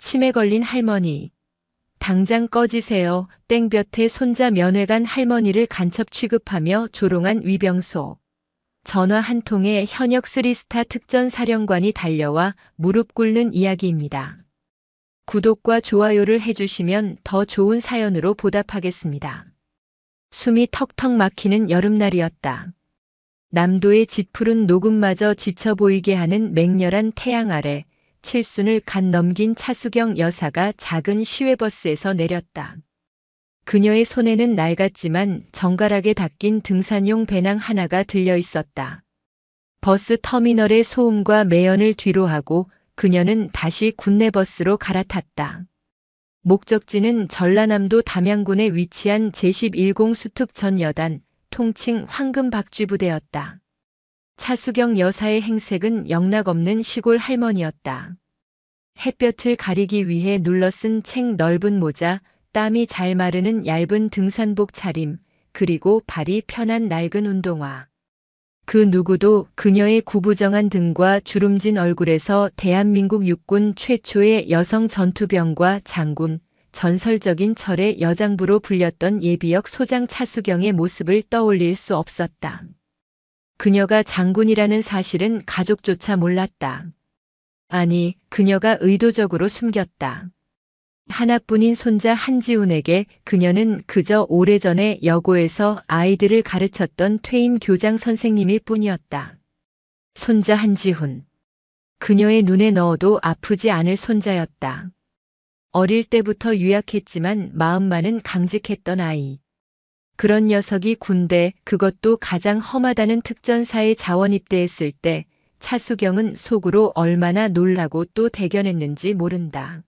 치매 걸린 할머니. 당장 꺼지세요. 땡볕에 손자 면회 간 할머니를 간첩 취급하며 조롱한 위병소. 전화 한 통에 현역 3스타 특전 사령관이 달려와 무릎 꿇는 이야기입니다. 구독과 좋아요를 해주시면 더 좋은 사연으로 보답하겠습니다. 숨이 턱턱 막히는 여름날이었다. 남도의 짙푸른 녹음마저 지쳐 보이게 하는 맹렬한 태양 아래 칠순을 갓 넘긴 차수경 여사가 작은 시외버스에서 내렸다. 그녀의 손에는 낡았지만 정갈하게 닦인 등산용 배낭 하나가 들려 있었다. 버스 터미널의 소음과 매연을 뒤로하고 그녀는 다시 군내버스로 갈아탔다. 목적지는 전라남도 담양군에 위치한 제11공 수특전여단, 통칭 황금박쥐부대였다. 차수경 여사의 행색은 영락없는 시골 할머니였다. 햇볕을 가리기 위해 눌러쓴 책 넓은 모자, 땀이 잘 마르는 얇은 등산복 차림, 그리고 발이 편한 낡은 운동화. 그 누구도 그녀의 구부정한 등과 주름진 얼굴에서 대한민국 육군 최초의 여성 전투병과 장군, 전설적인 철의 여장부로 불렸던 예비역 소장 차수경의 모습을 떠올릴 수 없었다. 그녀가 장군이라는 사실은 가족조차 몰랐다. 아니, 그녀가 의도적으로 숨겼다. 하나뿐인 손자 한지훈에게 그녀는 그저 오래전에 여고에서 아이들을 가르쳤던 퇴임 교장 선생님일 뿐이었다. 손자 한지훈. 그녀의 눈에 넣어도 아프지 않을 손자였다. 어릴 때부터 유약했지만 마음만은 강직했던 아이. 그런 녀석이 군대, 그것도 가장 험하다는 특전사에 자원 입대했을 때 차수경은 속으로 얼마나 놀라고 또 대견했는지 모른다.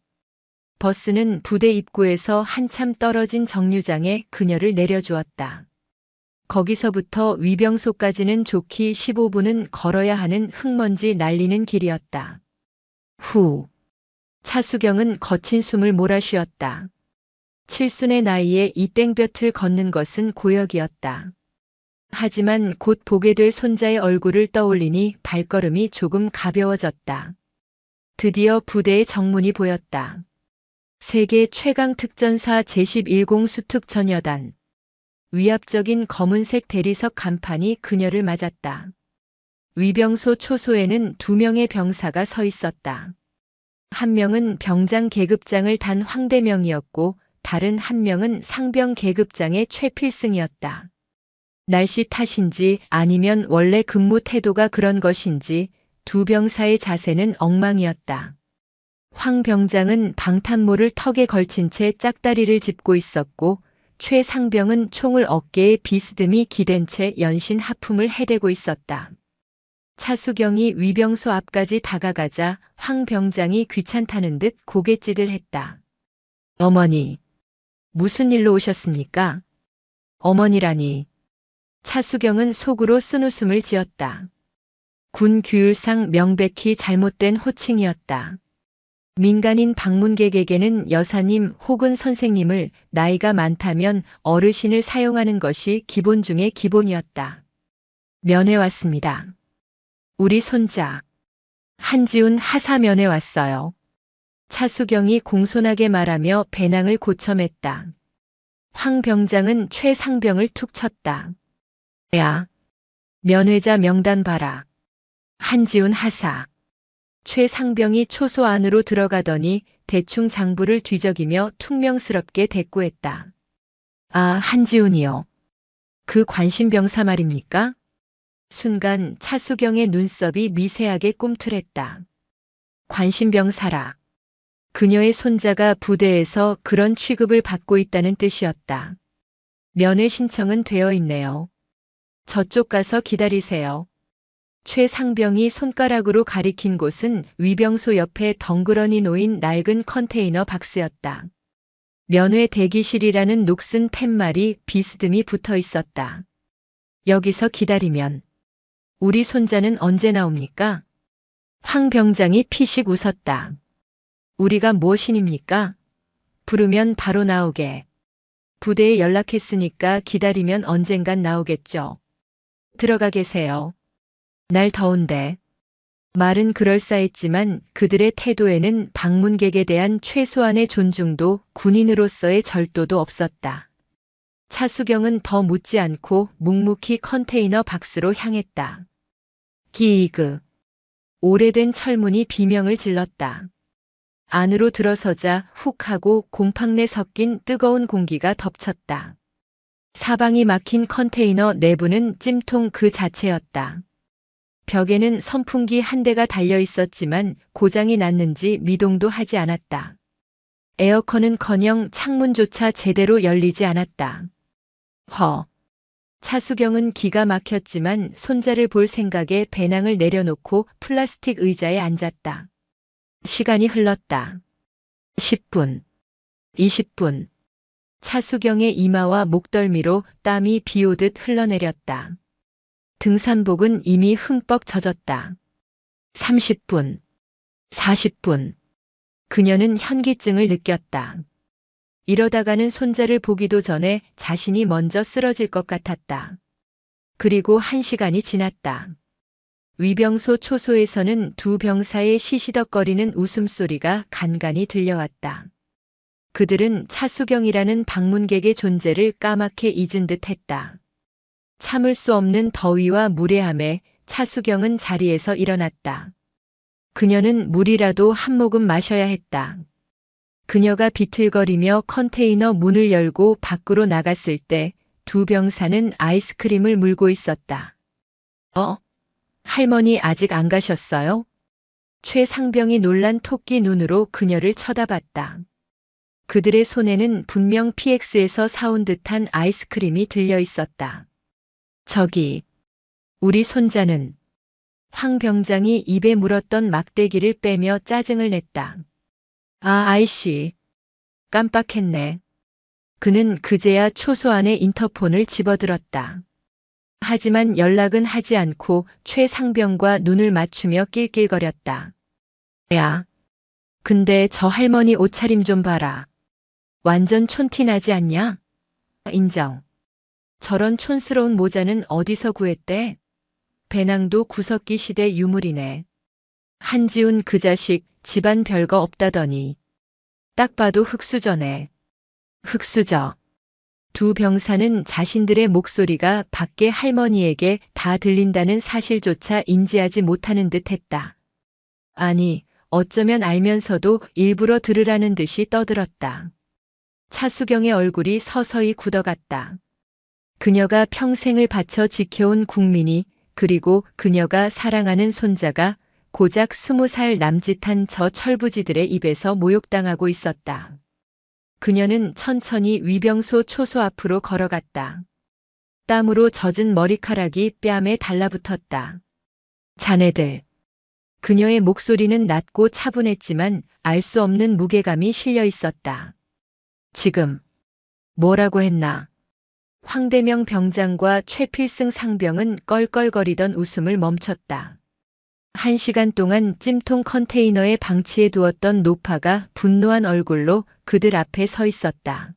버스는 부대 입구에서 한참 떨어진 정류장에 그녀를 내려주었다. 거기서부터 위병소까지는 좋기 15분은 걸어야 하는 흙먼지 날리는 길이었다. 후. 차수경은 거친 숨을 몰아쉬었다. 칠순의 나이에 이 땡볕을 걷는 것은 고역이었다. 하지만 곧 보게 될 손자의 얼굴을 떠올리니 발걸음이 조금 가벼워졌다. 드디어 부대의 정문이 보였다. 세계 최강 특전사 제11공 수특전여단. 위압적인 검은색 대리석 간판이 그녀를 맞았다. 위병소 초소에는 2명의 병사가 서 있었다. 한 명은 병장 계급장을 단 황대명이었고 다른 한 명은 상병 계급장의 최필승이었다. 날씨 탓인지 아니면 원래 근무 태도가 그런 것인지 두 병사의 자세는 엉망이었다. 황 병장은 방탄모를 턱에 걸친 채 짝다리를 짚고 있었고 최 상병은 총을 어깨에 비스듬히 기댄 채 연신 하품을 해대고 있었다. 차수경이 위병소 앞까지 다가가자 황 병장이 귀찮다는 듯 고갯짓을 했다. 어머니, 무슨 일로 오셨습니까? 어머니라니. 차수경은 속으로 쓴웃음을 지었다. 군 규율상 명백히 잘못된 호칭이었다. 민간인 방문객에게는 여사님 혹은 선생님을 나이가 많다면 어르신을 사용하는 것이 기본 중의 기본이었다. 면회 왔습니다. 우리 손자. 한지훈 하사 면회 왔어요. 차수경이 공손하게 말하며 배낭을 고쳐맸다. 황 병장은 최 상병을 툭 쳤다. 야, 면회자 명단 봐라. 한지훈 하사. 최 상병이 초소 안으로 들어가더니 대충 장부를 뒤적이며 퉁명스럽게 대꾸했다. 아, 한지훈이요. 그 관심병사 말입니까? 순간 차수경의 눈썹이 미세하게 꿈틀했다. 관심병사라. 그녀의 손자가 부대에서 그런 취급을 받고 있다는 뜻이었다. 면회 신청은 되어 있네요. 저쪽 가서 기다리세요. 최 상병이 손가락으로 가리킨 곳은 위병소 옆에 덩그러니 놓인 낡은 컨테이너 박스였다. 면회 대기실이라는 녹슨 팻말이 비스듬히 붙어 있었다. 여기서 기다리면. 우리 손자는 언제 나옵니까? 황 병장이 피식 웃었다. 우리가 무엇인입니까? 부르면 바로 나오게. 부대에 연락했으니까 기다리면 언젠간 나오겠죠. 들어가 계세요. 날 더운데. 말은 그럴싸했지만 그들의 태도에는 방문객에 대한 최소한의 존중도 군인으로서의 절도도 없었다. 차수경은 더 묻지 않고 묵묵히 컨테이너 박스로 향했다. 기이그. 오래된 철문이 비명을 질렀다. 안으로 들어서자 훅 하고 곰팡 내 섞인 뜨거운 공기가 덮쳤다. 사방이 막힌 컨테이너 내부는 찜통 그 자체였다. 벽에는 선풍기 한 대가 달려 있었지만 고장이 났는지 미동도 하지 않았다. 에어컨은커녕 창문조차 제대로 열리지 않았다. 차수경은 기가 막혔지만 손자를 볼 생각에 배낭을 내려놓고 플라스틱 의자에 앉았다. 시간이 흘렀다. 10분, 20분. 차수경의 이마와 목덜미로 땀이 비오듯 흘러내렸다. 등산복은 이미 흠뻑 젖었다. 30분, 40분. 그녀는 현기증을 느꼈다. 이러다가는 손자를 보기도 전에 자신이 먼저 쓰러질 것 같았다. 그리고 1시간이 지났다. 위병소 초소에서는 두 병사의 시시덕거리는 웃음소리가 간간이 들려왔다. 그들은 차수경이라는 방문객의 존재를 까맣게 잊은 듯 했다. 참을 수 없는 더위와 무례함에 차수경은 자리에서 일어났다. 그녀는 물이라도 한 모금 마셔야 했다. 그녀가 비틀거리며 컨테이너 문을 열고 밖으로 나갔을 때 두 병사는 아이스크림을 물고 있었다. 할머니 아직 안 가셨어요? 최상병이 놀란 토끼 눈으로 그녀를 쳐다봤다. 그들의 손에는 분명 PX에서 사온 듯한 아이스크림이 들려 있었다. 저기, 우리 손자는. 황 병장이 입에 물었던 막대기를 빼며 짜증을 냈다. 아이씨. 깜빡했네. 그는 그제야 초소 안에 인터폰을 집어들었다. 하지만 연락은 하지 않고 최상병과 눈을 맞추며 낄낄거렸다. 야, 근데 저 할머니 옷차림 좀 봐라. 완전 촌티 나지 않냐? 인정. 저런 촌스러운 모자는 어디서 구했대? 배낭도 구석기 시대 유물이네. 한지훈 그 자식 집안 별거 없다더니. 딱 봐도 흙수저네. 흙수저. 두 병사는 자신들의 목소리가 밖에 할머니에게 다 들린다는 사실조차 인지하지 못하는 듯 했다. 아니, 어쩌면 알면서도 일부러 들으라는 듯이 떠들었다. 차수경의 얼굴이 서서히 굳어갔다. 그녀가 평생을 바쳐 지켜온 국민이, 그리고 그녀가 사랑하는 손자가 고작 20살 남짓한 저 철부지들의 입에서 모욕당하고 있었다. 그녀는 천천히 위병소 초소 앞으로 걸어갔다. 땀으로 젖은 머리카락이 뺨에 달라붙었다. 자네들. 그녀의 목소리는 낮고 차분했지만 알 수 없는 무게감이 실려 있었다. 지금 뭐라고 했나? 황대명 병장과 최필승 상병은 껄껄거리던 웃음을 멈췄다. 1시간 동안 찜통 컨테이너에 방치해 두었던 노파가 분노한 얼굴로 그들 앞에 서 있었다.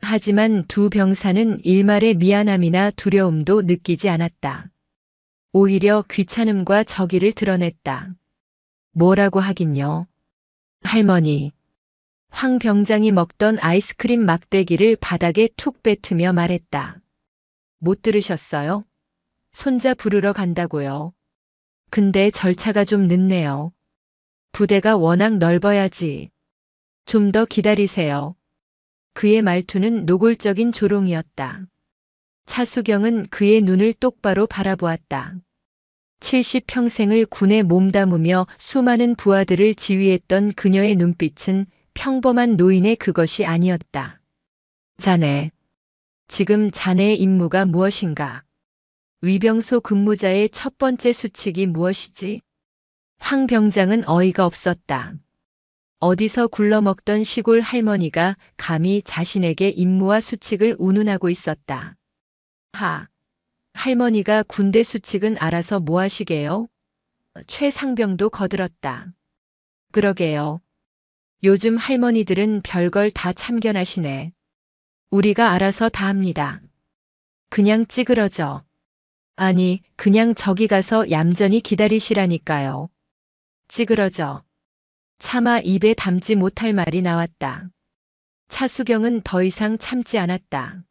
하지만 두 병사는 일말의 미안함이나 두려움도 느끼지 않았다. 오히려 귀찮음과 적의를 드러냈다. 뭐라고 하긴요. 할머니. 황 병장이 먹던 아이스크림 막대기를 바닥에 툭 뱉으며 말했다. 못 들으셨어요? 손자 부르러 간다고요. 근데 절차가 좀 늦네요. 부대가 워낙 넓어야지. 좀 더 기다리세요. 그의 말투는 노골적인 조롱이었다. 차수경은 그의 눈을 똑바로 바라보았다. 70평생을 군에 몸담으며 수많은 부하들을 지휘했던 그녀의 눈빛은 평범한 노인의 그것이 아니었다. 자네. 지금 자네의 임무가 무엇인가? 위병소 근무자의 첫 번째 수칙이 무엇이지? 황 병장은 어이가 없었다. 어디서 굴러먹던 시골 할머니가 감히 자신에게 임무와 수칙을 운운하고 있었다. 할머니가 군대 수칙은 알아서 뭐 하시게요? 최상병도 거들었다. 그러게요. 요즘 할머니들은 별걸 다 참견하시네. 우리가 알아서 다 합니다. 그냥 찌그러져. 아니, 그냥 저기 가서 얌전히 기다리시라니까요. 찌그러져. 차마 입에 담지 못할 말이 나왔다. 차수경은 더 이상 참지 않았다.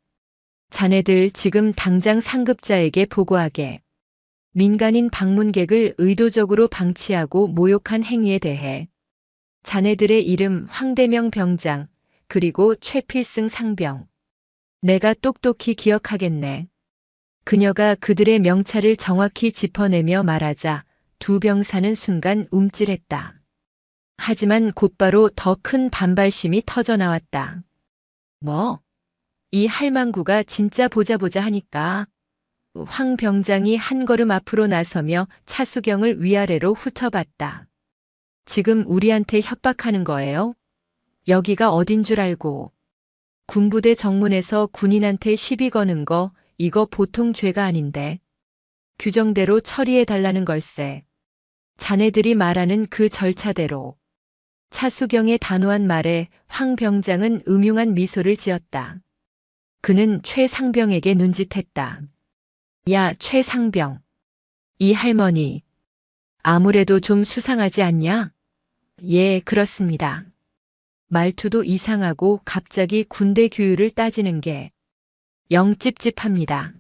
자네들 지금 당장 상급자에게 보고하게. 민간인 방문객을 의도적으로 방치하고 모욕한 행위에 대해 자네들의 이름 황대명 병장 그리고 최필승 상병. 내가 똑똑히 기억하겠네. 그녀가 그들의 명찰을 정확히 짚어내며 말하자 두 병사는 순간 움찔했다. 하지만 곧바로 더 큰 반발심이 터져 나왔다. 뭐? 이 할망구가 진짜 보자 하니까. 황 병장이 한 걸음 앞으로 나서며 차수경을 위아래로 훑어봤다. 지금 우리한테 협박하는 거예요? 여기가 어딘 줄 알고. 군부대 정문에서 군인한테 시비 거는 거 이거 보통 죄가 아닌데. 규정대로 처리해 달라는 걸세. 자네들이 말하는 그 절차대로. 차수경의 단호한 말에 황 병장은 음흉한 미소를 지었다. 그는 최상병에게 눈짓했다. 야, 최상병. 이 할머니. 아무래도 좀 수상하지 않냐? 예, 그렇습니다. 말투도 이상하고 갑자기 군대 규율을 따지는 게 영 찝찝합니다.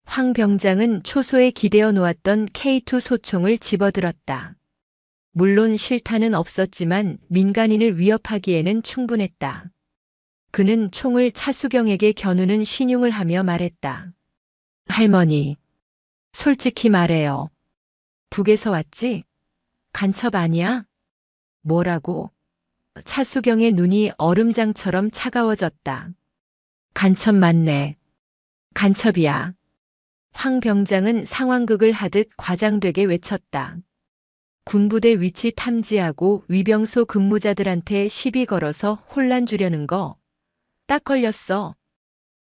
황 병장은 초소에 기대어 놓았던 K2 소총을 집어들었다. 물론 실탄은 없었지만 민간인을 위협하기에는 충분했다. 그는 총을 차수경에게 겨누는 신용을 하며 말했다. 할머니, 솔직히 말해요. 북에서 왔지? 간첩 아니야? 뭐라고? 차수경의 눈이 얼음장처럼 차가워졌다. 간첩 맞네. 간첩이야. 황 병장은 상황극을 하듯 과장되게 외쳤다. 군부대 위치 탐지하고 위병소 근무자들한테 시비 걸어서 혼란 주려는 거. 딱 걸렸어.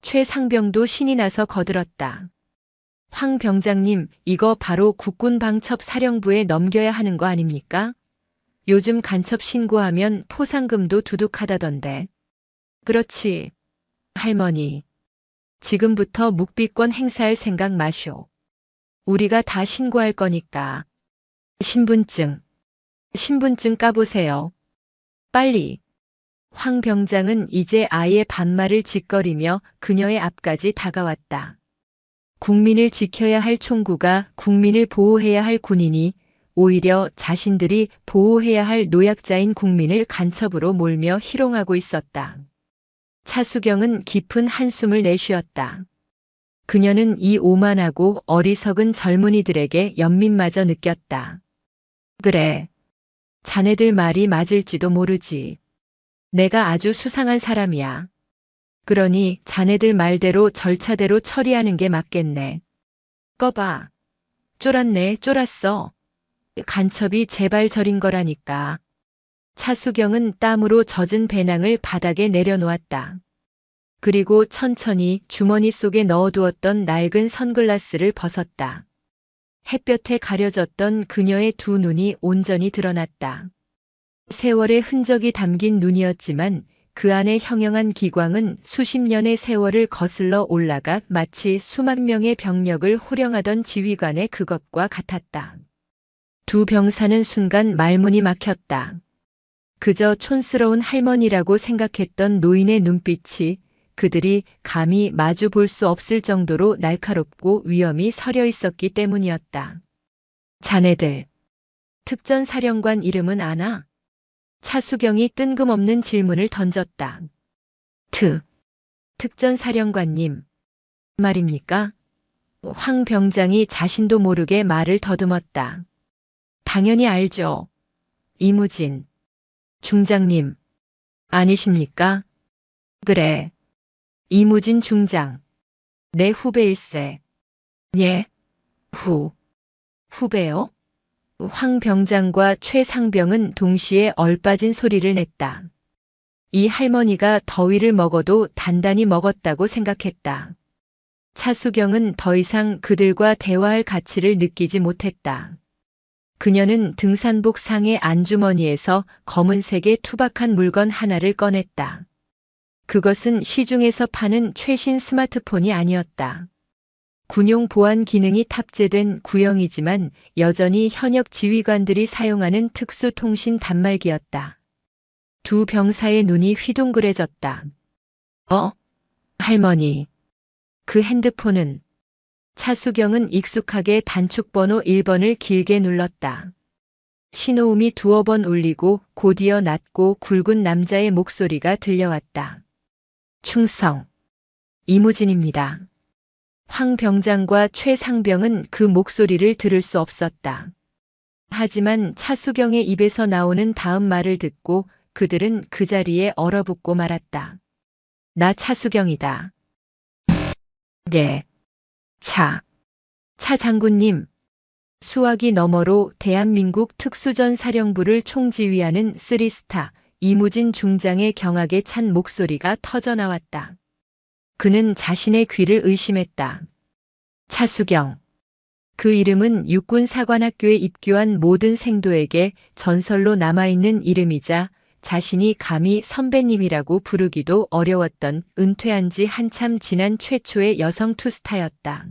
최상병도 신이 나서 거들었다. 황 병장님, 이거 바로 국군방첩사령부에 넘겨야 하는 거 아닙니까? 요즘 간첩 신고하면 포상금도 두둑하다던데. 그렇지. 할머니. 지금부터 묵비권 행사할 생각 마쇼. 우리가 다 신고할 거니까. 신분증 까보세요. 빨리. 황 병장은 이제 아예 반말을 짓거리며 그녀의 앞까지 다가왔다. 국민을 지켜야 할 총구가 국민을 보호해야 할 군인이 오히려 자신들이 보호해야 할 노약자인 국민을 간첩으로 몰며 희롱하고 있었다. 차수경은 깊은 한숨을 내쉬었다. 그녀는 이 오만하고 어리석은 젊은이들에게 연민마저 느꼈다. 그래. 자네들 말이 맞을지도 모르지. 내가 아주 수상한 사람이야. 그러니 자네들 말대로 절차대로 처리하는 게 맞겠네. 꺼봐. 쫄았네, 쫄았어. 간첩이 제발 저린 거라니까. 차수경은 땀으로 젖은 배낭을 바닥에 내려놓았다. 그리고 천천히 주머니 속에 넣어두었던 낡은 선글라스를 벗었다. 햇볕에 가려졌던 그녀의 두 눈이 온전히 드러났다. 세월의 흔적이 담긴 눈이었지만 그 안의 형형한 기광은 수십 년의 세월을 거슬러 올라가 마치 수만 명의 병력을 호령하던 지휘관의 그것과 같았다. 두 병사는 순간 말문이 막혔다. 그저 촌스러운 할머니라고 생각했던 노인의 눈빛이 그들이 감히 마주 볼 수 없을 정도로 날카롭고 위험이 서려 있었기 때문이었다. 자네들, 특전사령관 이름은 아나? 차수경이 뜬금없는 질문을 던졌다. 특전사령관님, 말입니까? 황 병장이 자신도 모르게 말을 더듬었다. 당연히 알죠. 이무진. 중장님. 아니십니까? 그래. 이무진 중장. 내 후배일세. 예. 후배요? 황 병장과 최 상병은 동시에 얼빠진 소리를 냈다. 이 할머니가 더위를 먹어도 단단히 먹었다고 생각했다. 차수경은 더 이상 그들과 대화할 가치를 느끼지 못했다. 그녀는 등산복 상의 안주머니에서 검은색의 투박한 물건 하나를 꺼냈다. 그것은 시중에서 파는 최신 스마트폰이 아니었다. 군용 보안 기능이 탑재된 구형이지만 여전히 현역 지휘관들이 사용하는 특수 통신 단말기였다. 두 병사의 눈이 휘둥그레졌다. 할머니. 그 핸드폰은. 차수경은 익숙하게 단축번호 1번을 길게 눌렀다. 신호음이 두어 번 울리고 곧이어 낮고 굵은 남자의 목소리가 들려왔다. 충성. 이무진입니다. 황 병장과 최 상병은 그 목소리를 들을 수 없었다. 하지만 차수경의 입에서 나오는 다음 말을 듣고 그들은 그 자리에 얼어붙고 말았다. 나 차수경이다. 네. 차 장군님. 수화기 너머로 대한민국 특수전사령부를 총지휘하는 3스타 이무진 중장의 경악에 찬 목소리가 터져나왔다. 그는 자신의 귀를 의심했다. 차수경. 그 이름은 육군사관학교에 입교한 모든 생도에게 전설로 남아있는 이름이자 자신이 감히 선배님이라고 부르기도 어려웠던 은퇴한 지 한참 지난 최초의 여성 투스타였다.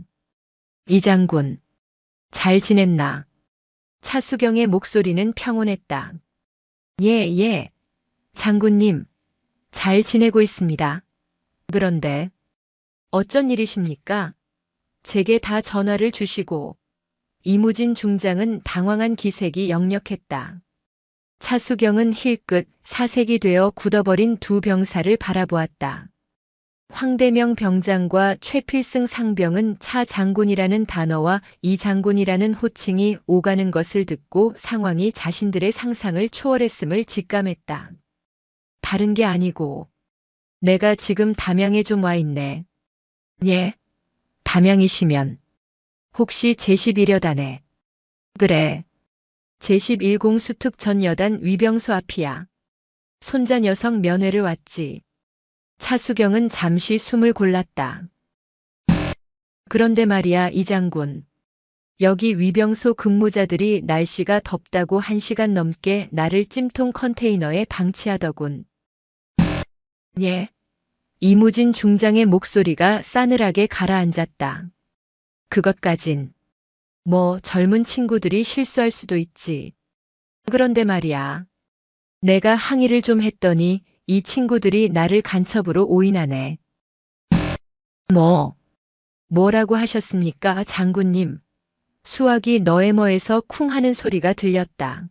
이 장군. 잘 지냈나? 차수경의 목소리는 평온했다. 예. 장군님. 잘 지내고 있습니다. 그런데 어쩐 일이십니까? 제게 다 전화를 주시고. 이무진 중장은 당황한 기색이 역력했다. 차수경은 힐끗 사색이 되어 굳어버린 두 병사를 바라보았다. 황대명 병장과 최필승 상병은 차 장군이라는 단어와 이 장군이라는 호칭이 오가는 것을 듣고 상황이 자신들의 상상을 초월했음을 직감했다. 다른 게 아니고 내가 지금 담양에 좀 와 있네. 예? 담양이시면 혹시 제11여단에. 그래. 제11공 수특 전여단 위병소 앞이야. 손자 녀석 면회를 왔지. 차수경은 잠시 숨을 골랐다. 그런데 말이야 이 장군. 여기 위병소 근무자들이 날씨가 덥다고 1시간 넘게 나를 찜통 컨테이너에 방치하더군. 예. 이무진 중장의 목소리가 싸늘하게 가라앉았다. 그것까진. 뭐 젊은 친구들이 실수할 수도 있지. 그런데 말이야. 내가 항의를 좀 했더니 이 친구들이 나를 간첩으로 오인하네. 뭐라고 하셨습니까, 장군님? 수화기 너에머에서 쿵 하는 소리가 들렸다.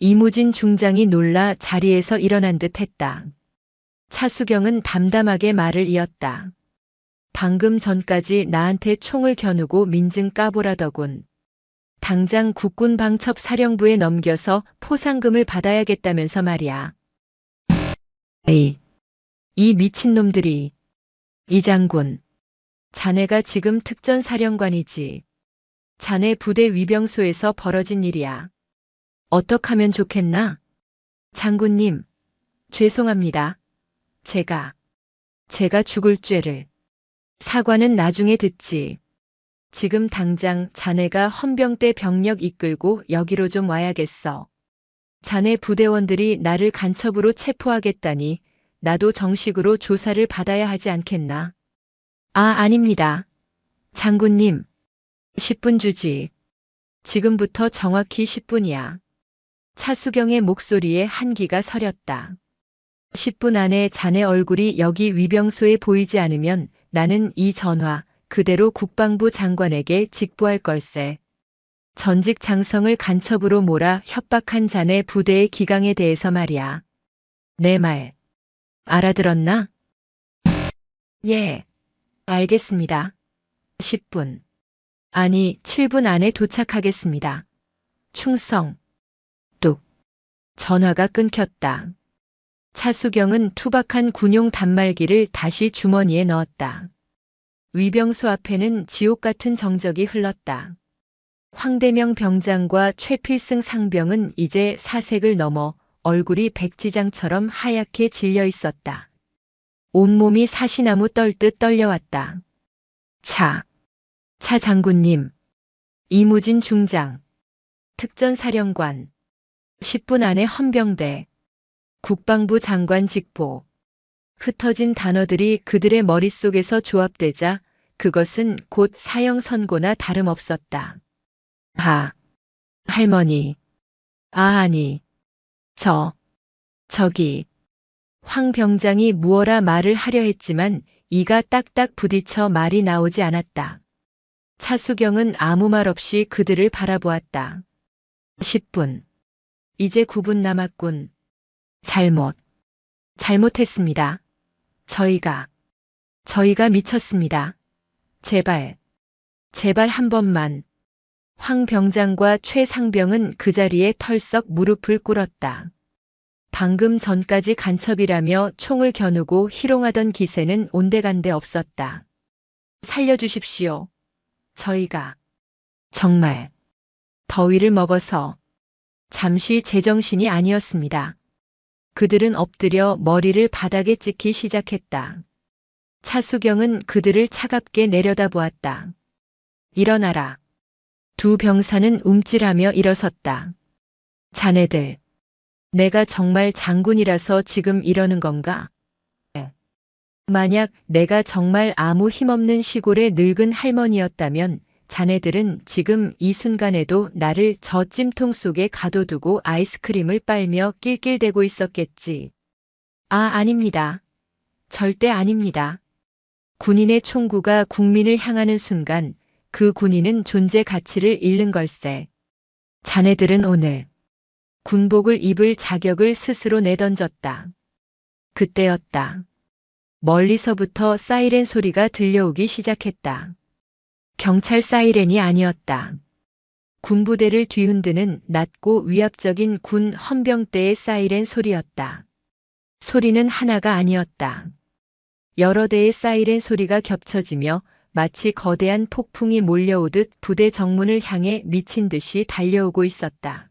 이무진 중장이 놀라 자리에서 일어난 듯 했다. 차수경은 담담하게 말을 이었다. 방금 전까지 나한테 총을 겨누고 민증 까보라더군. 당장 국군방첩사령부에 넘겨서 포상금을 받아야겠다면서 말이야. 이 미친놈들이. 이 장군. 자네가 지금 특전사령관이지. 자네 부대 위병소에서 벌어진 일이야. 어떡하면 좋겠나? 장군님. 죄송합니다. 제가 죽을 죄를. 사과는 나중에 듣지. 지금 당장 자네가 헌병대 병력 이끌고 여기로 좀 와야겠어. 자네 부대원들이 나를 간첩으로 체포하겠다니 나도 정식으로 조사를 받아야 하지 않겠나? 아닙니다. 장군님. 10분 주지. 지금부터 정확히 10분이야. 차수경의 목소리에 한기가 서렸다. 10분 안에 자네 얼굴이 여기 위병소에 보이지 않으면 나는 이 전화 그대로 국방부 장관에게 직보할 걸세. 전직 장성을 간첩으로 몰아 협박한 자네 부대의 기강에 대해서 말이야. 내 말 알아들었나? 예, 알겠습니다. 10분. 아니, 7분 안에 도착하겠습니다. 충성. 뚝. 전화가 끊겼다. 차수경은 투박한 군용 단말기를 다시 주머니에 넣었다. 위병소 앞에는 지옥 같은 정적이 흘렀다. 황대명 병장과 최필승 상병은 이제 사색을 넘어 얼굴이 백지장처럼 하얗게 질려 있었다. 온몸이 사시나무 떨듯 떨려왔다. 차 장군님. 이무진 중장. 특전사령관. 10분 안에 헌병대. 국방부 장관 직보. 흩어진 단어들이 그들의 머릿속에서 조합되자 그것은 곧 사형 선고나 다름없었다. 할머니. 아니. 저기. 황 병장이 무어라 말을 하려 했지만 이가 딱딱 부딪혀 말이 나오지 않았다. 차수경은 아무 말 없이 그들을 바라보았다. 10분. 이제 9분 남았군. 잘못했습니다. 저희가 미쳤습니다. 제발 한 번만. 황 병장과 최 상병은 그 자리에 털썩 무릎을 꿇었다. 방금 전까지 간첩이라며 총을 겨누고 희롱하던 기세는 온데간데 없었다. 살려주십시오. 저희가 정말 더위를 먹어서 잠시 제정신이 아니었습니다. 그들은 엎드려 머리를 바닥에 찍기 시작했다. 차수경은 그들을 차갑게 내려다보았다. 일어나라. 두 병사는 움찔하며 일어섰다. 자네들, 내가 정말 장군이라서 지금 이러는 건가? 만약 내가 정말 아무 힘없는 시골의 늙은 할머니였다면 자네들은 지금 이 순간에도 나를 저 찜통 속에 가둬두고 아이스크림을 빨며 낄낄대고 있었겠지. 아닙니다. 절대 아닙니다. 군인의 총구가 국민을 향하는 순간 그 군인은 존재 가치를 잃는 걸세. 자네들은 오늘 군복을 입을 자격을 스스로 내던졌다. 그때였다. 멀리서부터 사이렌 소리가 들려오기 시작했다. 경찰 사이렌이 아니었다. 군부대를 뒤흔드는 낮고 위압적인 군 헌병대의 사이렌 소리였다. 소리는 하나가 아니었다. 여러 대의 사이렌 소리가 겹쳐지며 마치 거대한 폭풍이 몰려오듯 부대 정문을 향해 미친 듯이 달려오고 있었다.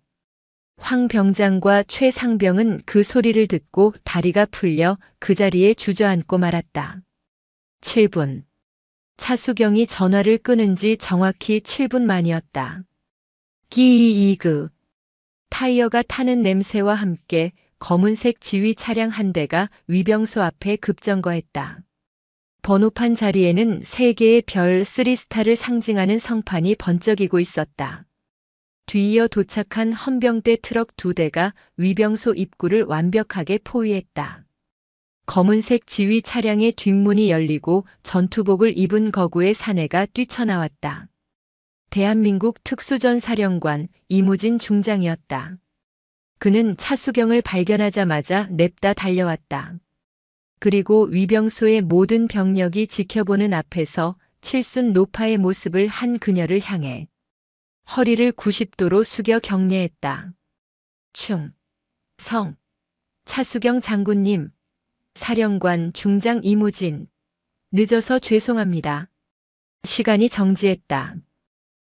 황 병장과 최 상병은 그 소리를 듣고 다리가 풀려 그 자리에 주저앉고 말았다. 7분. 차수경이 전화를 끊은 지 정확히 7분 만이었다. 기이그. 타이어가 타는 냄새와 함께 검은색 지휘 차량 한 대가 위병소 앞에 급정거했다. 번호판 자리에는 3개의 별 3스타를 상징하는 성판이 번쩍이고 있었다. 뒤이어 도착한 헌병대 트럭 2대가 위병소 입구를 완벽하게 포위했다. 검은색 지휘 차량의 뒷문이 열리고 전투복을 입은 거구의 사내가 뛰쳐나왔다. 대한민국 특수전사령관 이무진 중장이었다. 그는 차수경을 발견하자마자 냅다 달려왔다. 그리고 위병소의 모든 병력이 지켜보는 앞에서 칠순 노파의 모습을 한 그녀를 향해 허리를 90도로 숙여 경례했다. 차수경 장군님, 사령관 중장 이무진, 늦어서 죄송합니다. 시간이 정지했다.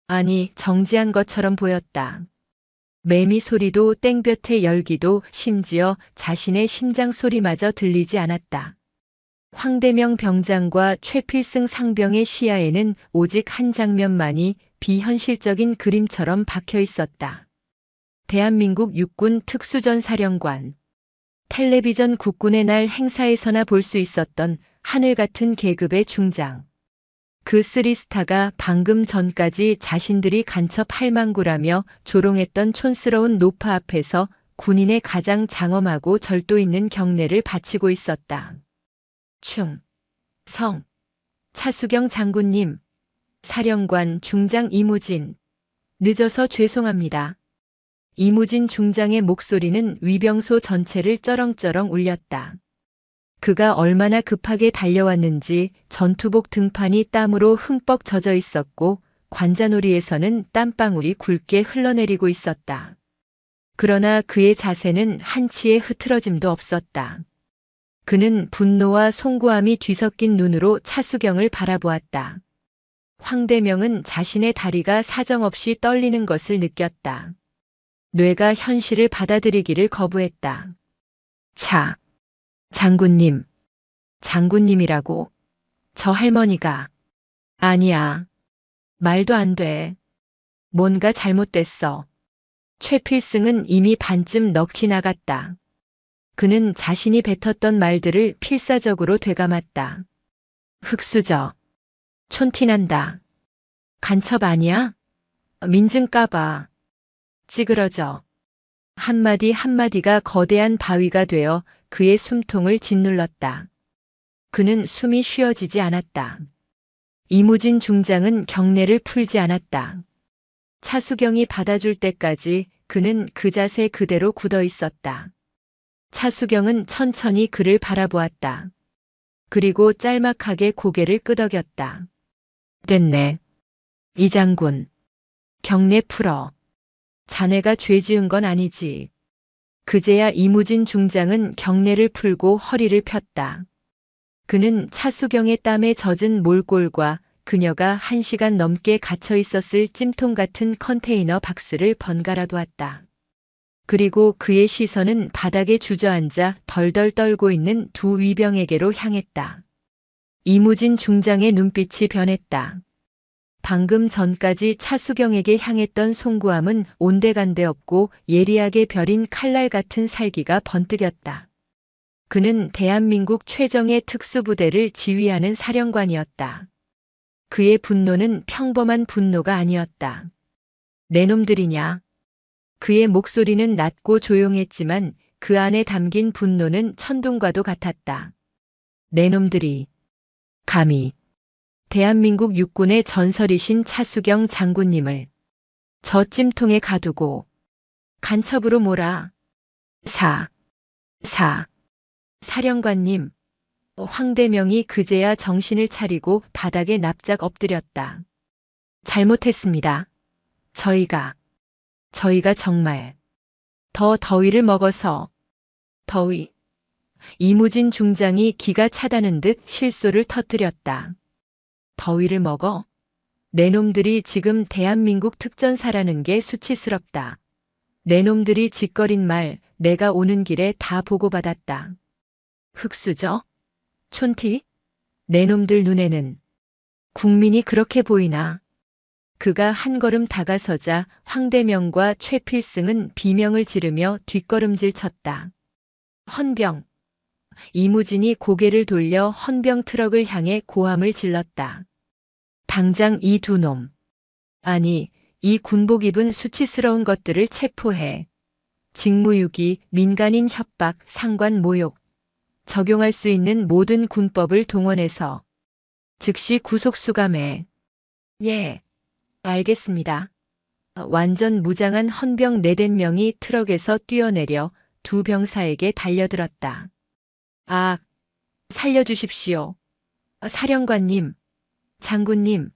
아니, 정지한 것처럼 보였다. 매미 소리도 땡볕의 열기도 심지어 자신의 심장 소리마저 들리지 않았다. 황대명 병장과 최필승 상병의 시야에는 오직 한 장면만이 비현실적인 그림처럼 박혀 있었다. 대한민국 육군 특수전사령관. 텔레비전 국군의 날 행사에서나 볼 수 있었던 하늘 같은 계급의 중장. 그 3스타가 방금 전까지 자신들이 간첩 할망구라며 조롱했던 촌스러운 노파 앞에서 군인의 가장 장엄하고 절도 있는 경례를 바치고 있었다. 차수경 장군님, 사령관 중장 이무진, 늦어서 죄송합니다. 이무진 중장의 목소리는 위병소 전체를 쩌렁쩌렁 울렸다. 그가 얼마나 급하게 달려왔는지 전투복 등판이 땀으로 흠뻑 젖어 있었고 관자놀이에서는 땀방울이 굵게 흘러내리고 있었다. 그러나 그의 자세는 한치의 흐트러짐도 없었다. 그는 분노와 송구함이 뒤섞인 눈으로 차수경을 바라보았다. 황대명은 자신의 다리가 사정없이 떨리는 것을 느꼈다. 뇌가 현실을 받아들이기를 거부했다. 장군님이라고? 저 할머니가. 아니야. 말도 안 돼. 뭔가 잘못됐어. 최필승은 이미 반쯤 넋이 나갔다. 그는 자신이 뱉었던 말들을 필사적으로 되감았다. 흙수저. 촌티난다. 간첩 아니야? 민증까봐. 찌그러져. 한마디 한마디가 거대한 바위가 되어 그의 숨통을 짓눌렀다. 그는 숨이 쉬어지지 않았다. 이무진 중장은 경례를 풀지 않았다. 차수경이 받아줄 때까지 그는 그 자세 그대로 굳어 있었다. 차수경은 천천히 그를 바라보았다. 그리고 짤막하게 고개를 끄덕였다. 됐네. 이 장군. 경례 풀어. 자네가 죄 지은 건 아니지. 그제야 이무진 중장은 경례를 풀고 허리를 폈다. 그는 차수경의 땀에 젖은 몰골과 그녀가 1시간 넘게 갇혀 있었을 찜통 같은 컨테이너 박스를 번갈아 보았다. 그리고 그의 시선은 바닥에 주저앉아 덜덜 떨고 있는 두 위병에게로 향했다. 이무진 중장의 눈빛이 변했다. 방금 전까지 차수경에게 향했던 송구함은 온데간데 없고 예리하게 벼린 칼날 같은 살기가 번뜩였다. 그는 대한민국 최정예 특수부대를 지휘하는 사령관이었다. 그의 분노는 평범한 분노가 아니었다. 내 놈들이냐? 그의 목소리는 낮고 조용했지만 그 안에 담긴 분노는 천둥과도 같았다. 내 놈들이 감히 대한민국 육군의 전설이신 차수경 장군님을 저 찜통에 가두고 간첩으로 몰아. 사령관님. 황대명이 그제야 정신을 차리고 바닥에 납작 엎드렸다. 잘못했습니다. 저희가 정말 더 더위를 먹어서. 더위. 이무진 중장이 기가 차다는 듯 실소를 터뜨렸다. 더위를 먹어? 내 놈들이 지금 대한민국 특전사라는 게 수치스럽다. 내 놈들이 짓거린 말 내가 오는 길에 다 보고받았다. 흑수저? 촌티? 내 놈들 눈에는 국민이 그렇게 보이나? 그가 한 걸음 다가서자 황대명과 최필승은 비명을 지르며 뒷걸음질 쳤다. 헌병. 이무진이 고개를 돌려 헌병 트럭을 향해 고함을 질렀다. 당장 이 두 놈. 아니, 이 군복 입은 수치스러운 것들을 체포해. 직무유기, 민간인 협박, 상관 모욕. 적용할 수 있는 모든 군법을 동원해서 즉시 구속 수감해. 예, 알겠습니다. 완전 무장한 헌병 4~5명이 트럭에서 뛰어내려 두 병사에게 달려들었다. 아, 살려주십시오. 사령관님, 장군님,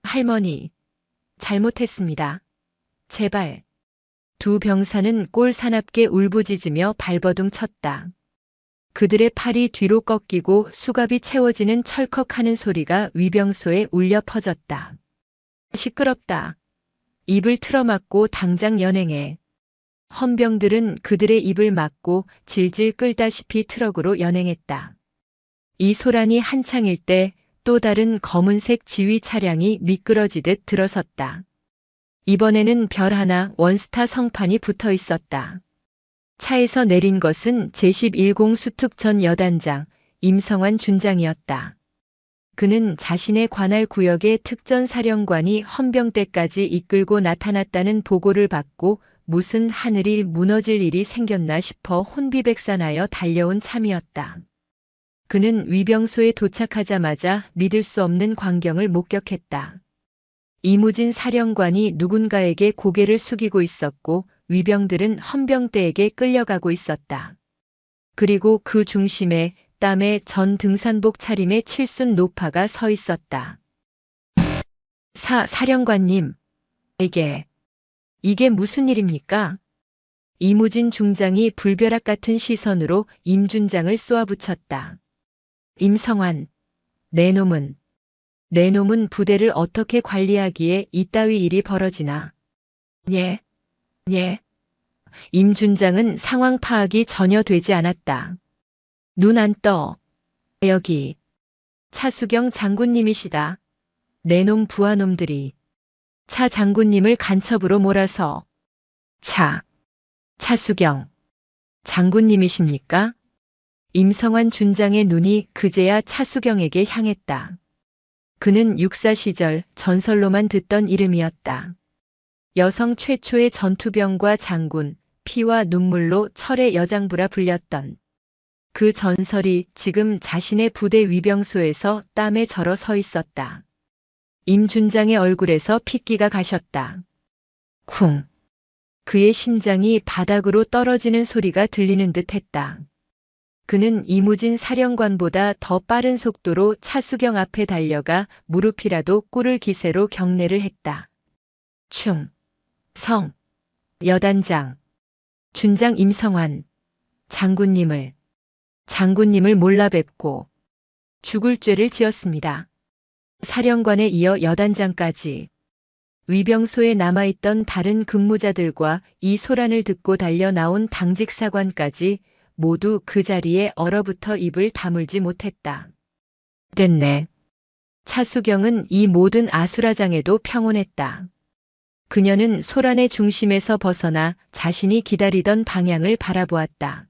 할머니, 잘못했습니다. 제발. 두 병사는 꼴 사납게 울부짖으며 발버둥 쳤다. 그들의 팔이 뒤로 꺾이고 수갑이 채워지는 철컥하는 소리가 위병소에 울려 퍼졌다. 시끄럽다. 입을 틀어막고 당장 연행해. 헌병들은 그들의 입을 막고 질질 끌다시피 트럭으로 연행했다. 이 소란이 한창일 때 또 다른 검은색 지휘 차량이 미끄러지듯 들어섰다. 이번에는 별 하나 원스타 성판이 붙어 있었다. 차에서 내린 것은 제11공 수특 전 여단장 임성환 준장이었다. 그는 자신의 관할 구역의 특전사령관이 헌병대까지 이끌고 나타났다는 보고를 받고 무슨 하늘이 무너질 일이 생겼나 싶어 혼비백산하여 달려온 참이었다. 그는 위병소에 도착하자마자 믿을 수 없는 광경을 목격했다. 이무진 사령관이 누군가에게 고개를 숙이고 있었고 위병들은 헌병대에게 끌려가고 있었다. 그리고 그 중심에 땀에 전 등산복 차림의 칠순 노파가 서 있었다. 사령관님, 이게 무슨 일입니까? 이무진 중장이 불벼락 같은 시선으로 임준장을 쏘아붙였다. 임성환, 내 놈은 부대를 어떻게 관리하기에 이따위 일이 벌어지나? 예. 임준장은 상황 파악이 전혀 되지 않았다. 눈 안 떠. 여기. 차수경 장군님이시다. 내 놈 부하놈들이 차 장군님을 간첩으로 몰아서. 차수경 장군님이십니까? 임성환 준장의 눈이 그제야 차수경에게 향했다. 그는 육사 시절 전설로만 듣던 이름이었다. 여성 최초의 전투병과 장군, 피와 눈물로 철의 여장부라 불렸던 그 전설이 지금 자신의 부대 위병소에서 땀에 절어 서 있었다. 임준장의 얼굴에서 핏기가 가셨다. 쿵. 그의 심장이 바닥으로 떨어지는 소리가 들리는 듯 했다. 그는 이무진 사령관보다 더 빠른 속도로 차수경 앞에 달려가 무릎이라도 꿇을 기세로 경례를 했다. 충, 성, 여단장, 준장 임성환, 장군님을 몰라뵙고 죽을 죄를 지었습니다. 사령관에 이어 여단장까지 위병소에 남아있던 다른 근무자들과 이 소란을 듣고 달려 나온 당직사관까지 모두 그 자리에 얼어붙어 입을 다물지 못했다. 됐네. 차수경은 이 모든 아수라장에도 평온했다. 그녀는 소란의 중심에서 벗어나 자신이 기다리던 방향을 바라보았다.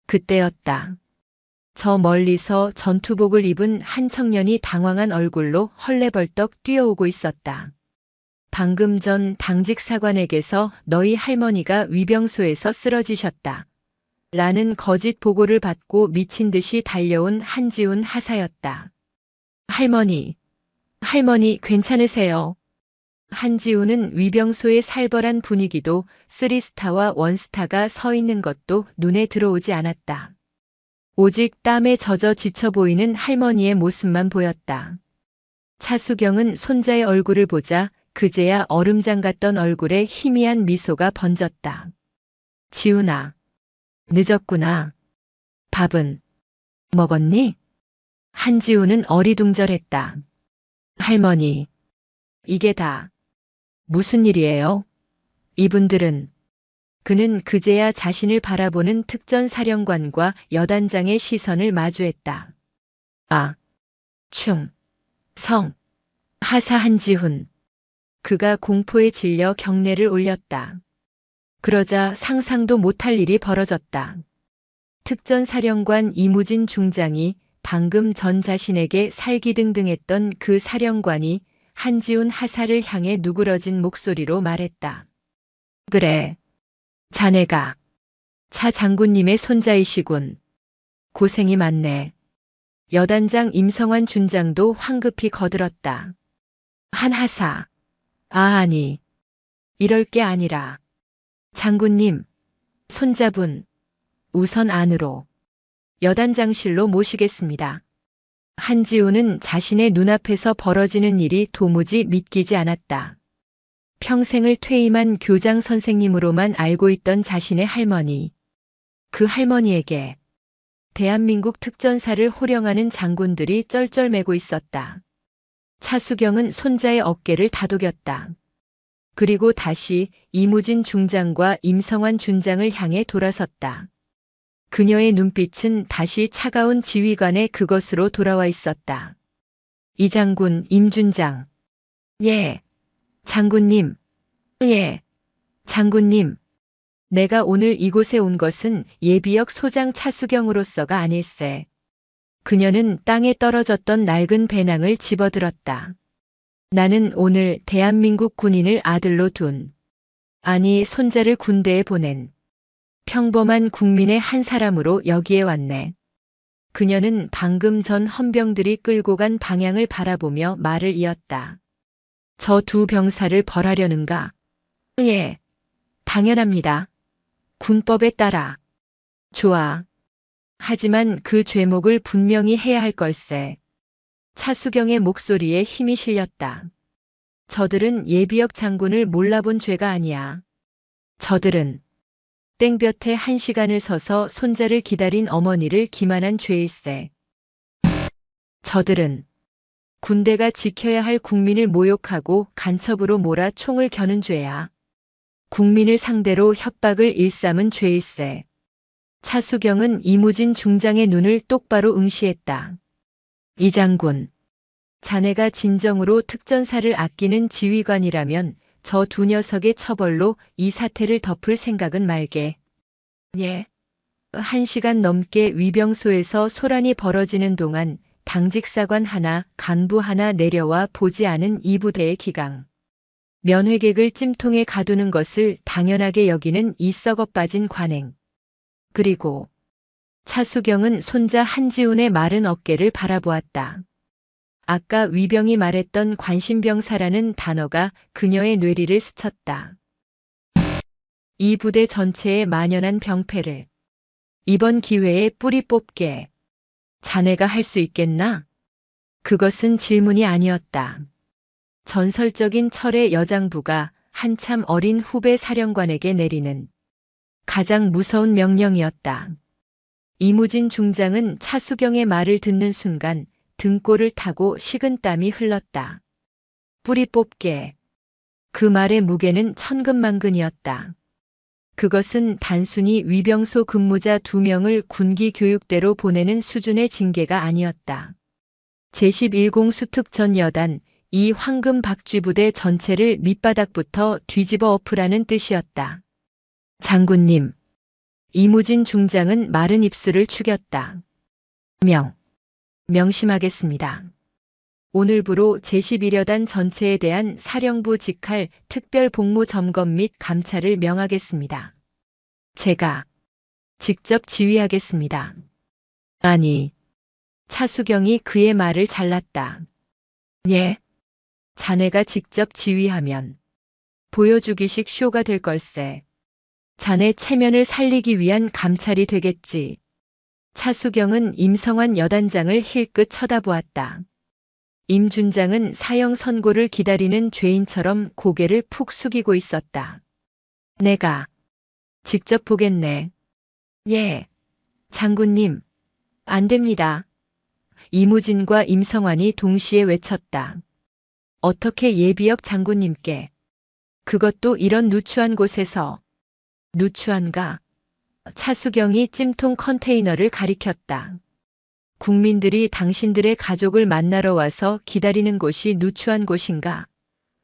그때였다. 저 멀리서 전투복을 입은 한 청년이 당황한 얼굴로 헐레벌떡 뛰어오고 있었다. 방금 전 당직사관에게서 너희 할머니가 위병소에서 쓰러지셨다. 라는 거짓 보고를 받고 미친 듯이 달려온 한지훈 하사였다. 할머니 괜찮으세요? 한지훈은 위병소의 살벌한 분위기도 3스타와 1스타가 서 있는 것도 눈에 들어오지 않았다. 오직 땀에 젖어 지쳐 보이는 할머니의 모습만 보였다. 차수경은 손자의 얼굴을 보자 그제야 얼음장 같던 얼굴에 희미한 미소가 번졌다. 지훈아, 늦었구나. 밥은 먹었니? 한지훈은 어리둥절했다. 할머니, 이게 다 무슨 일이에요? 이분들은 그는 그제야 자신을 바라보는 특전사령관과 여단장의 시선을 마주했다. 아, 충, 성, 하사 한지훈. 그가 공포에 질려 경례를 올렸다. 그러자 상상도 못할 일이 벌어졌다. 특전사령관 이무진 중장이 방금 전 자신에게 살기등등했던 그 사령관이 한지훈 하사를 향해 누그러진 목소리로 말했다. 그래, 자네가 차 장군님의 손자이시군. 고생이 많네. 여단장 임성환 준장도 황급히 거들었다. 한 하사. 아니, 이럴 게 아니라. 장군님, 손자분, 우선 안으로. 여단장실로 모시겠습니다. 한지훈은 자신의 눈앞에서 벌어지는 일이 도무지 믿기지 않았다. 평생을 퇴임한 교장 선생님으로만 알고 있던 자신의 할머니. 그 할머니에게 대한민국 특전사를 호령하는 장군들이 쩔쩔매고 있었다. 차수경은 손자의 어깨를 다독였다. 그리고 다시 이무진 중장과 임성환 준장을 향해 돌아섰다. 그녀의 눈빛은 다시 차가운 지휘관의 그것으로 돌아와 있었다. 이 장군 임준장. 예. 장군님. 예. 장군님. 내가 오늘 이곳에 온 것은 예비역 소장 차수경으로서가 아닐세. 그녀는 땅에 떨어졌던 낡은 배낭을 집어들었다. 나는 오늘 대한민국 군인을 아들로 둔, 아니 손자를 군대에 보낸 평범한 국민의 한 사람으로 여기에 왔네. 그녀는 방금 전 헌병들이 끌고 간 방향을 바라보며 말을 이었다. 저 두 병사를 벌하려는가? 예, 당연합니다. 군법에 따라. 좋아. 하지만 그 죄목을 분명히 해야 할 걸세. 차수경의 목소리에 힘이 실렸다. 저들은 예비역 장군을 몰라본 죄가 아니야. 저들은 땡볕에 1시간을 서서 손자를 기다린 어머니를 기만한 죄일세. 저들은 군대가 지켜야 할 국민을 모욕하고 간첩으로 몰아 총을 겨눈 죄야. 국민을 상대로 협박을 일삼은 죄일세. 차수경은 이무진 중장의 눈을 똑바로 응시했다. 이 장군, 자네가 진정으로 특전사를 아끼는 지휘관이라면 저 두 녀석의 처벌로 이 사태를 덮을 생각은 말게. 예. 1시간 넘게 위병소에서 소란이 벌어지는 동안 당직사관 하나, 간부 하나 내려와 보지 않은 이 부대의 기강. 면회객을 찜통에 가두는 것을 당연하게 여기는 이 썩어 빠진 관행. 그리고 차수경은 손자 한지훈의 마른 어깨를 바라보았다. 아까 위병이 말했던 관심병사라는 단어가 그녀의 뇌리를 스쳤다. 이 부대 전체에 만연한 병폐를 이번 기회에 뿌리 뽑게 자네가 할 수 있겠나? 그것은 질문이 아니었다. 전설적인 철의 여장부가 한참 어린 후배 사령관에게 내리는 가장 무서운 명령이었다. 이무진 중장은 차수경의 말을 듣는 순간 등골을 타고 식은땀이 흘렀다. 뿌리 뽑게. 그 말의 무게는 천근만근이었다. 그것은 단순히 위병소 근무자 2명을 군기 교육대로 보내는 수준의 징계가 아니었다. 제11공 수특전 여단 이 황금 박쥐부대 전체를 밑바닥부터 뒤집어 엎으라는 뜻이었다. 장군님. 이무진 중장은 마른 입술을 축였다. 명심하겠습니다. 오늘부로 제11여단 전체에 대한 사령부 직할 특별 복무 점검 및 감찰을 명하겠습니다. 제가 직접 지휘하겠습니다. 아니, 차수경이 그의 말을 잘랐다. 예, 자네가 직접 지휘하면 보여주기식 쇼가 될 걸세. 자네 체면을 살리기 위한 감찰이 되겠지. 차수경은 임성환 여단장을 힐끗 쳐다보았다. 임 준장은 사형 선고를 기다리는 죄인처럼 고개를 푹 숙이고 있었다. 내가 직접 보겠네. 예, 장군님, 안 됩니다. 이무진과 임성환이 동시에 외쳤다. 어떻게 예비역 장군님께, 그것도 이런 누추한 곳에서. 누추한가? 차수경이 찜통 컨테이너를 가리켰다. 국민들이 당신들의 가족을 만나러 와서 기다리는 곳이 누추한 곳인가?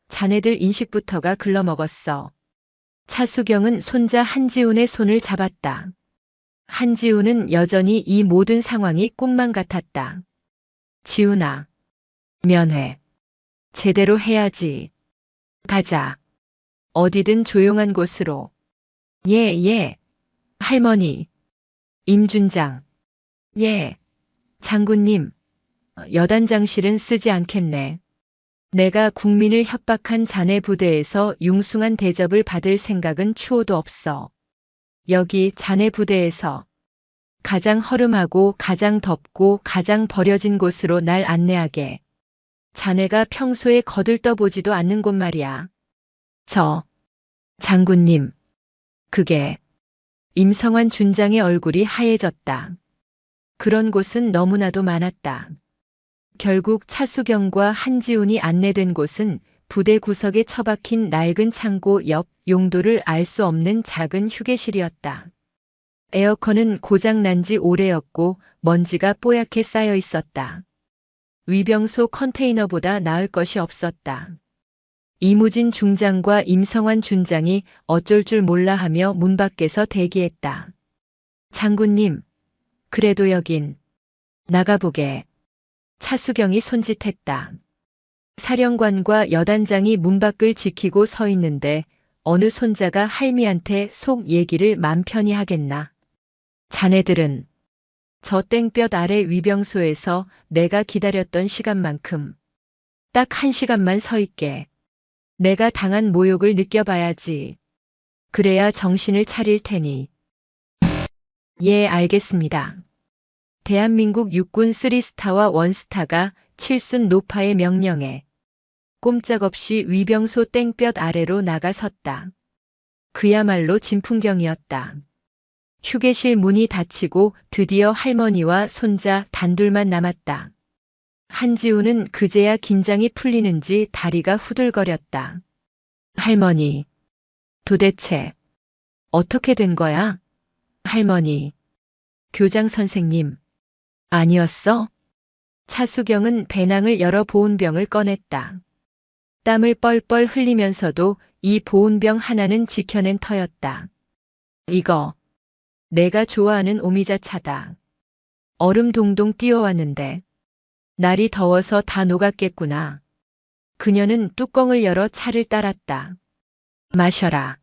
자네들 인식부터가 글러먹었어. 차수경은 손자 한지훈의 손을 잡았다. 한지훈은 여전히 이 모든 상황이 꿈만 같았다. 지훈아, 면회. 제대로 해야지. 가자. 어디든 조용한 곳으로. 예. 할머니. 임준장. 예. 장군님. 여단장실은 쓰지 않겠네. 내가 국민을 협박한 자네 부대에서 융숭한 대접을 받을 생각은 추호도 없어. 여기 자네 부대에서 가장 허름하고 가장 덥고 가장 버려진 곳으로 날 안내하게. 자네가 평소에 거들떠보지도 않는 곳 말이야. 장군님. 그게. 임성환 준장의 얼굴이 하얘졌다. 그런 곳은 너무나도 많았다. 결국 차수경과 한지훈이 안내된 곳은 부대 구석에 처박힌 낡은 창고 옆 용도를 알 수 없는 작은 휴게실이었다. 에어컨은 고장난 지 오래였고 먼지가 뽀얗게 쌓여 있었다. 위병소 컨테이너보다 나을 것이 없었다. 이무진 중장과 임성환 준장이 어쩔 줄 몰라 하며 문 밖에서 대기했다. 장군님, 그래도 여긴 나가보게. 차수경이 손짓했다. 사령관과 여단장이 문 밖을 지키고 서 있는데 어느 손자가 할미한테 속 얘기를 맘 편히 하겠나. 자네들은 저 땡볕 아래 위병소에서 내가 기다렸던 시간만큼 딱 1시간만 서 있게. 내가 당한 모욕을 느껴봐야지. 그래야 정신을 차릴 테니. 예, 알겠습니다. 대한민국 육군 3스타와 1스타가 칠순 노파의 명령에 꼼짝없이 위병소 땡볕 아래로 나가섰다. 그야말로 진풍경이었다. 휴게실 문이 닫히고 드디어 할머니와 손자 단둘만 남았다. 한지훈은 그제야 긴장이 풀리는지 다리가 후들거렸다. 할머니, 도대체 어떻게 된 거야? 할머니, 교장 선생님, 아니었어? 차수경은 배낭을 열어 보온병을 꺼냈다. 땀을 뻘뻘 흘리면서도 이 보온병 하나는 지켜낸 터였다. 이거 내가 좋아하는 오미자차다. 얼음 동동 뛰어왔는데 날이 더워서 다 녹았겠구나. 그녀는 뚜껑을 열어 차를 따랐다. 마셔라.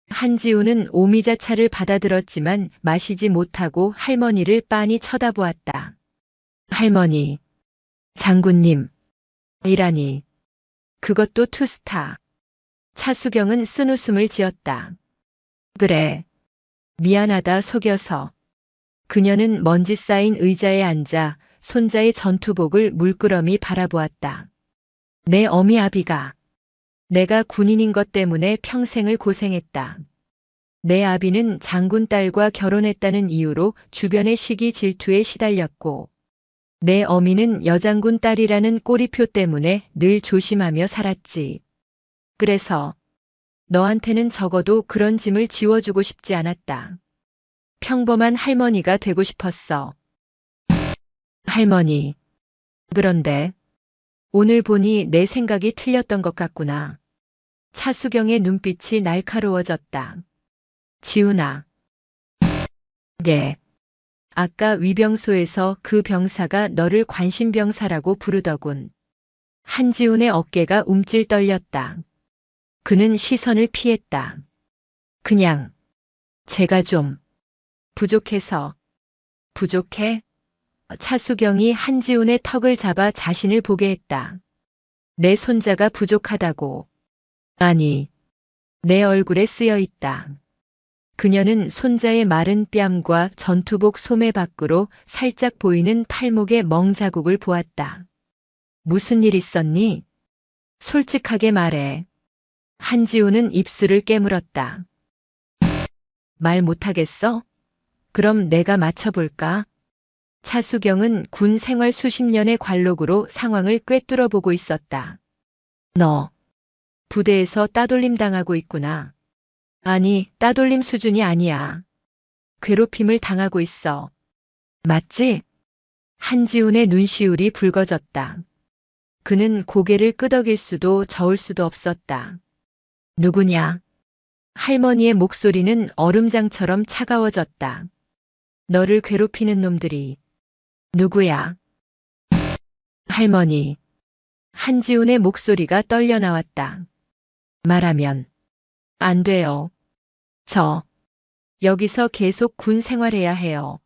한지우는 오미자차를 받아들었지만 마시지 못하고 할머니를 빤히 쳐다보았다. 할머니, 장군님, 이라니. 그것도 투스타. 차수경은 쓴웃음을 지었다. 그래. 미안하다 속여서. 그녀는 먼지 쌓인 의자에 앉아 손자의 전투복을 물끄러미 바라보았다. 내 어미 아비가. 내가 군인인 것 때문에 평생을 고생했다. 내 아비는 장군 딸과 결혼했다는 이유로 주변의 시기 질투에 시달렸고, 내 어미는 여장군 딸이라는 꼬리표 때문에 늘 조심하며 살았지. 그래서 너한테는 적어도 그런 짐을 지워주고 싶지 않았다. 평범한 할머니가 되고 싶었어. 할머니. 그런데 오늘 보니 내 생각이 틀렸던 것 같구나. 차수경의 눈빛이 날카로워졌다. 지훈아. 예. 아까 위병소에서 그 병사가 너를 관심병사라고 부르더군. 한지훈의 어깨가 움찔 떨렸다. 그는 시선을 피했다. 그냥 제가 좀 부족해서. 부족해? 차수경이 한지훈의 턱을 잡아 자신을 보게 했다. 내 손자가 부족하다고. 아니, 내 얼굴에 쓰여 있다. 그녀는 손자의 마른 뺨과 전투복 소매 밖으로 살짝 보이는 팔목의 멍 자국을 보았다. 무슨 일 있었니? 솔직하게 말해. 한지우는 입술을 깨물었다. 말 못하겠어? 그럼 내가 맞춰볼까? 차수경은 군 생활 수십 년의 관록으로 상황을 꿰뚫어 보고 있었다. 너, 부대에서 따돌림 당하고 있구나. 아니, 따돌림 수준이 아니야. 괴롭힘을 당하고 있어. 맞지? 한지훈의 눈시울이 붉어졌다. 그는 고개를 끄덕일 수도 저을 수도 없었다. 누구냐? 할머니의 목소리는 얼음장처럼 차가워졌다. 너를 괴롭히는 놈들이. 누구야? 할머니. 한지훈의 목소리가 떨려 나왔다. 말하면 안 돼요. 저 여기서 계속 군 생활해야 해요.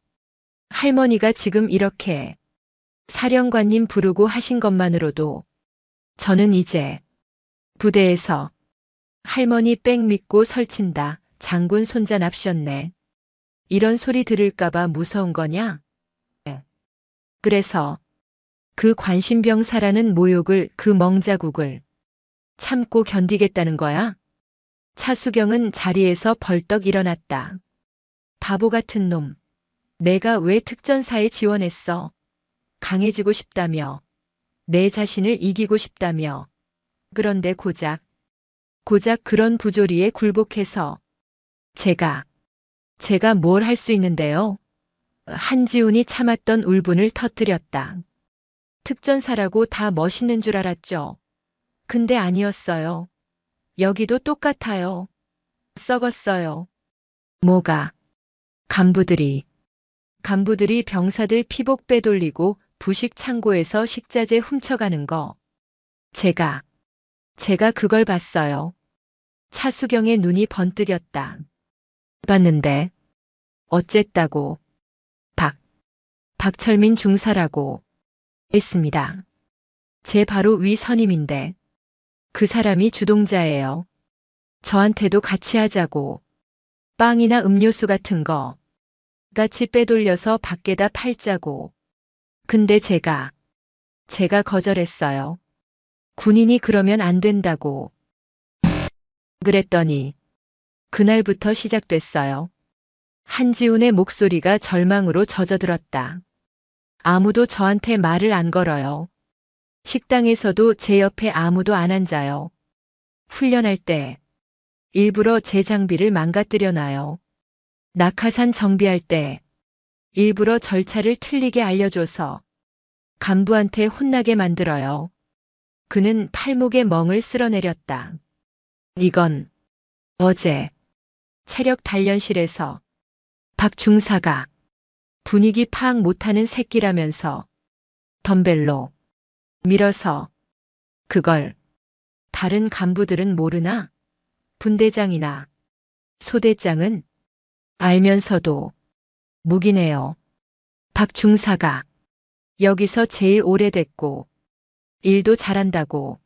할머니가 지금 이렇게 사령관님 부르고 하신 것만으로도 저는 이제 부대에서 할머니 백 믿고 설친다. 장군 손자 납셨네. 이런 소리 들을까봐 무서운 거냐? 그래서 그 관심병사라는 모욕을, 그 멍자국을 참고 견디겠다는 거야? 차수경은 자리에서 벌떡 일어났다. 바보 같은 놈. 내가 왜 특전사에 지원했어? 강해지고 싶다며. 내 자신을 이기고 싶다며. 그런데 고작 그런 부조리에 굴복해서 제가 뭘 할 수 있는데요? 한지훈이 참았던 울분을 터뜨렸다. 특전사라고 다 멋있는 줄 알았죠. 근데 아니었어요. 여기도 똑같아요. 썩었어요. 뭐가? 간부들이 병사들 피복 빼돌리고 부식 창고에서 식자재 훔쳐가는 거. 제가 그걸 봤어요. 차수경의 눈이 번뜩였다. 봤는데 어쨌다고? 박철민 중사라고 했습니다. 제 바로 위 선임인데 그 사람이 주동자예요. 저한테도 같이 하자고. 빵이나 음료수 같은 거 같이 빼돌려서 밖에다 팔자고. 근데 제가 거절했어요. 군인이 그러면 안 된다고. 그랬더니 그날부터 시작됐어요. 한지훈의 목소리가 절망으로 젖어들었다. 아무도 저한테 말을 안 걸어요. 식당에서도 제 옆에 아무도 안 앉아요. 훈련할 때 일부러 제 장비를 망가뜨려 놔요. 낙하산 정비할 때 일부러 절차를 틀리게 알려줘서 간부한테 혼나게 만들어요. 그는 팔목에 멍을 쓸어내렸다. 이건 어제 체력 단련실에서 박 중사가 분위기 파악 못하는 새끼라면서 덤벨로 밀어서. 그걸 다른 간부들은 모르나? 분대장이나 소대장은 알면서도 묵이네요. 박 중사가 여기서 제일 오래됐고 일도 잘한다고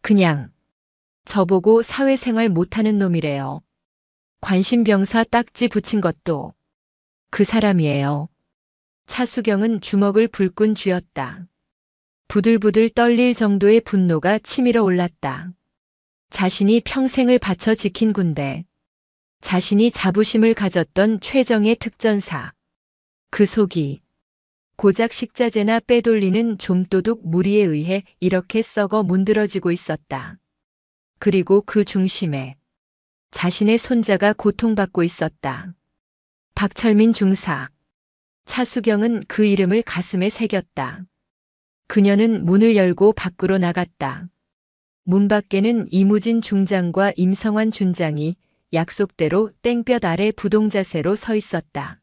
그냥 저보고 사회생활 못하는 놈이래요. 관심병사 딱지 붙인 것도 그 사람이에요. 차수경은 주먹을 불끈 쥐었다. 부들부들 떨릴 정도의 분노가 치밀어 올랐다. 자신이 평생을 바쳐 지킨 군대, 자신이 자부심을 가졌던 최정예 특전사, 그 속이 고작 식자재나 빼돌리는 좀도둑 무리에 의해 이렇게 썩어 문드러지고 있었다. 그리고 그 중심에 자신의 손자가 고통받고 있었다. 박철민 중사. 차수경은 그 이름을 가슴에 새겼다. 그녀는 문을 열고 밖으로 나갔다. 문 밖에는 이무진 중장과 임성환 준장이 약속대로 땡볕 아래 부동자세로 서 있었다.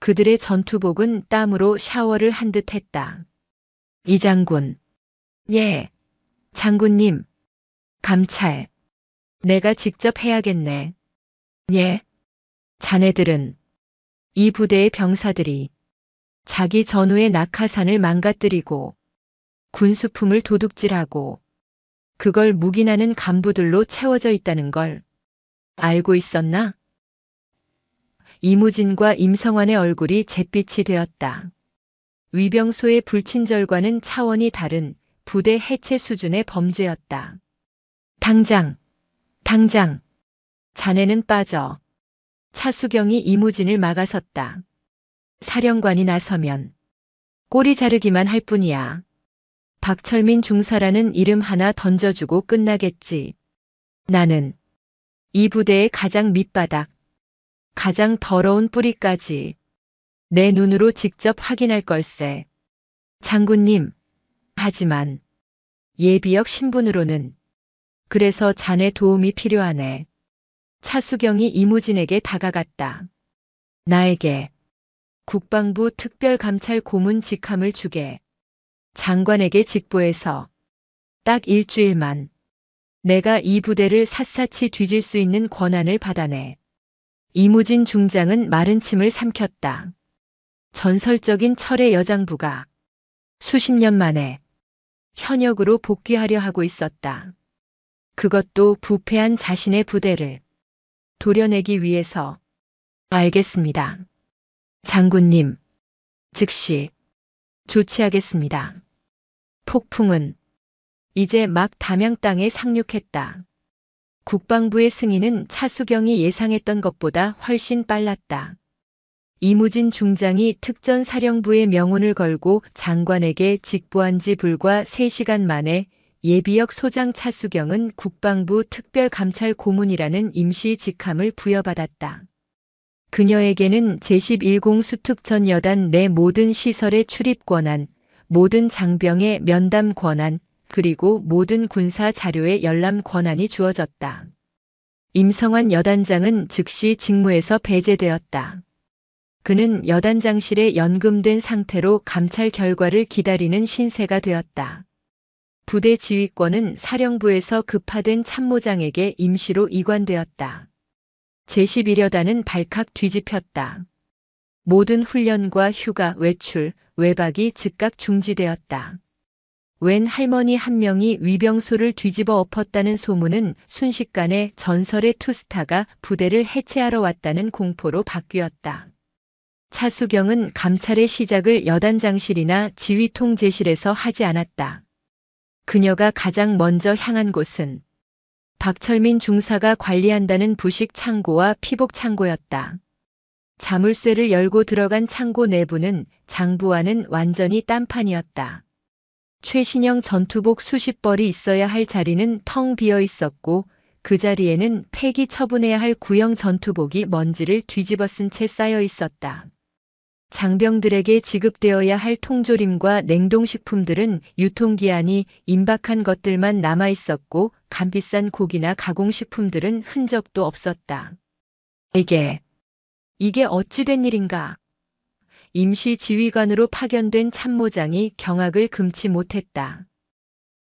그들의 전투복은 땀으로 샤워를 한 듯 했다. 이 장군. 예. 장군님. 감찰. 내가 직접 해야겠네. 예. 자네들은 이 부대의 병사들이 자기 전우의 낙하산을 망가뜨리고 군수품을 도둑질하고 그걸 묵인하는 간부들로 채워져 있다는 걸 알고 있었나? 이무진과 임성환의 얼굴이 잿빛이 되었다. 위병소의 불친절과는 차원이 다른 부대 해체 수준의 범죄였다. 당장! 자네는 빠져. 차수경이 이무진을 막아섰다. 사령관이 나서면 꼬리 자르기만 할 뿐이야. 박철민 중사라는 이름 하나 던져주고 끝나겠지. 나는 이 부대의 가장 밑바닥, 가장 더러운 뿌리까지 내 눈으로 직접 확인할 걸세. 장군님, 하지만 예비역 신분으로는 그래서 자네 도움이 필요하네. 차수경이 이무진에게 다가갔다. 나에게 국방부 특별감찰 고문 직함을 주게. 장관에게 직보해서 딱 일주일만 내가 이 부대를 샅샅이 뒤질 수 있는 권한을 받아내. 이무진 중장은 마른 침을 삼켰다. 전설적인 철의 여장부가 수십 년 만에 현역으로 복귀하려 하고 있었다. 그것도 부패한 자신의 부대를 도려내기 위해서. 알겠습니다. 장군님, 즉시 조치하겠습니다. 폭풍은 이제 막 담양 땅에 상륙했다. 국방부의 승인은 차수경이 예상했던 것보다 훨씬 빨랐다. 이무진 중장이 특전사령부의 명운을 걸고 장관에게 직보한 지 불과 3시간 만에 예비역 소장 차수경은 국방부 특별감찰 고문이라는 임시 직함을 부여받았다. 그녀에게는 제11공 수특전 여단 내 모든 시설의 출입 권한, 모든 장병의 면담 권한, 그리고 모든 군사 자료의 열람 권한이 주어졌다. 임성환 여단장은 즉시 직무에서 배제되었다. 그는 여단장실에 연금된 상태로 감찰 결과를 기다리는 신세가 되었다. 부대 지휘권은 사령부에서 급파된 참모장에게 임시로 이관되었다. 제11여단은 발칵 뒤집혔다. 모든 훈련과 휴가, 외출, 외박이 즉각 중지되었다. 웬 할머니 한 명이 위병소를 뒤집어 엎었다는 소문은 순식간에 전설의 투스타가 부대를 해체하러 왔다는 공포로 바뀌었다. 차수경은 감찰의 시작을 여단장실이나 지휘통제실에서 하지 않았다. 그녀가 가장 먼저 향한 곳은 박철민 중사가 관리한다는 부식 창고와 피복 창고였다. 자물쇠를 열고 들어간 창고 내부는 장부와는 완전히 딴판이었다. 최신형 전투복 수십 벌이 있어야 할 자리는 텅 비어 있었고 그 자리에는 폐기 처분해야 할 구형 전투복이 먼지를 뒤집어 쓴 채 쌓여 있었다. 장병들에게 지급되어야 할 통조림과 냉동식품들은 유통기한이 임박한 것들만 남아 있었고 값비싼 고기나 가공식품들은 흔적도 없었다. 이게 어찌 된 일인가? 임시 지휘관으로 파견된 참모장이 경악을 금치 못했다.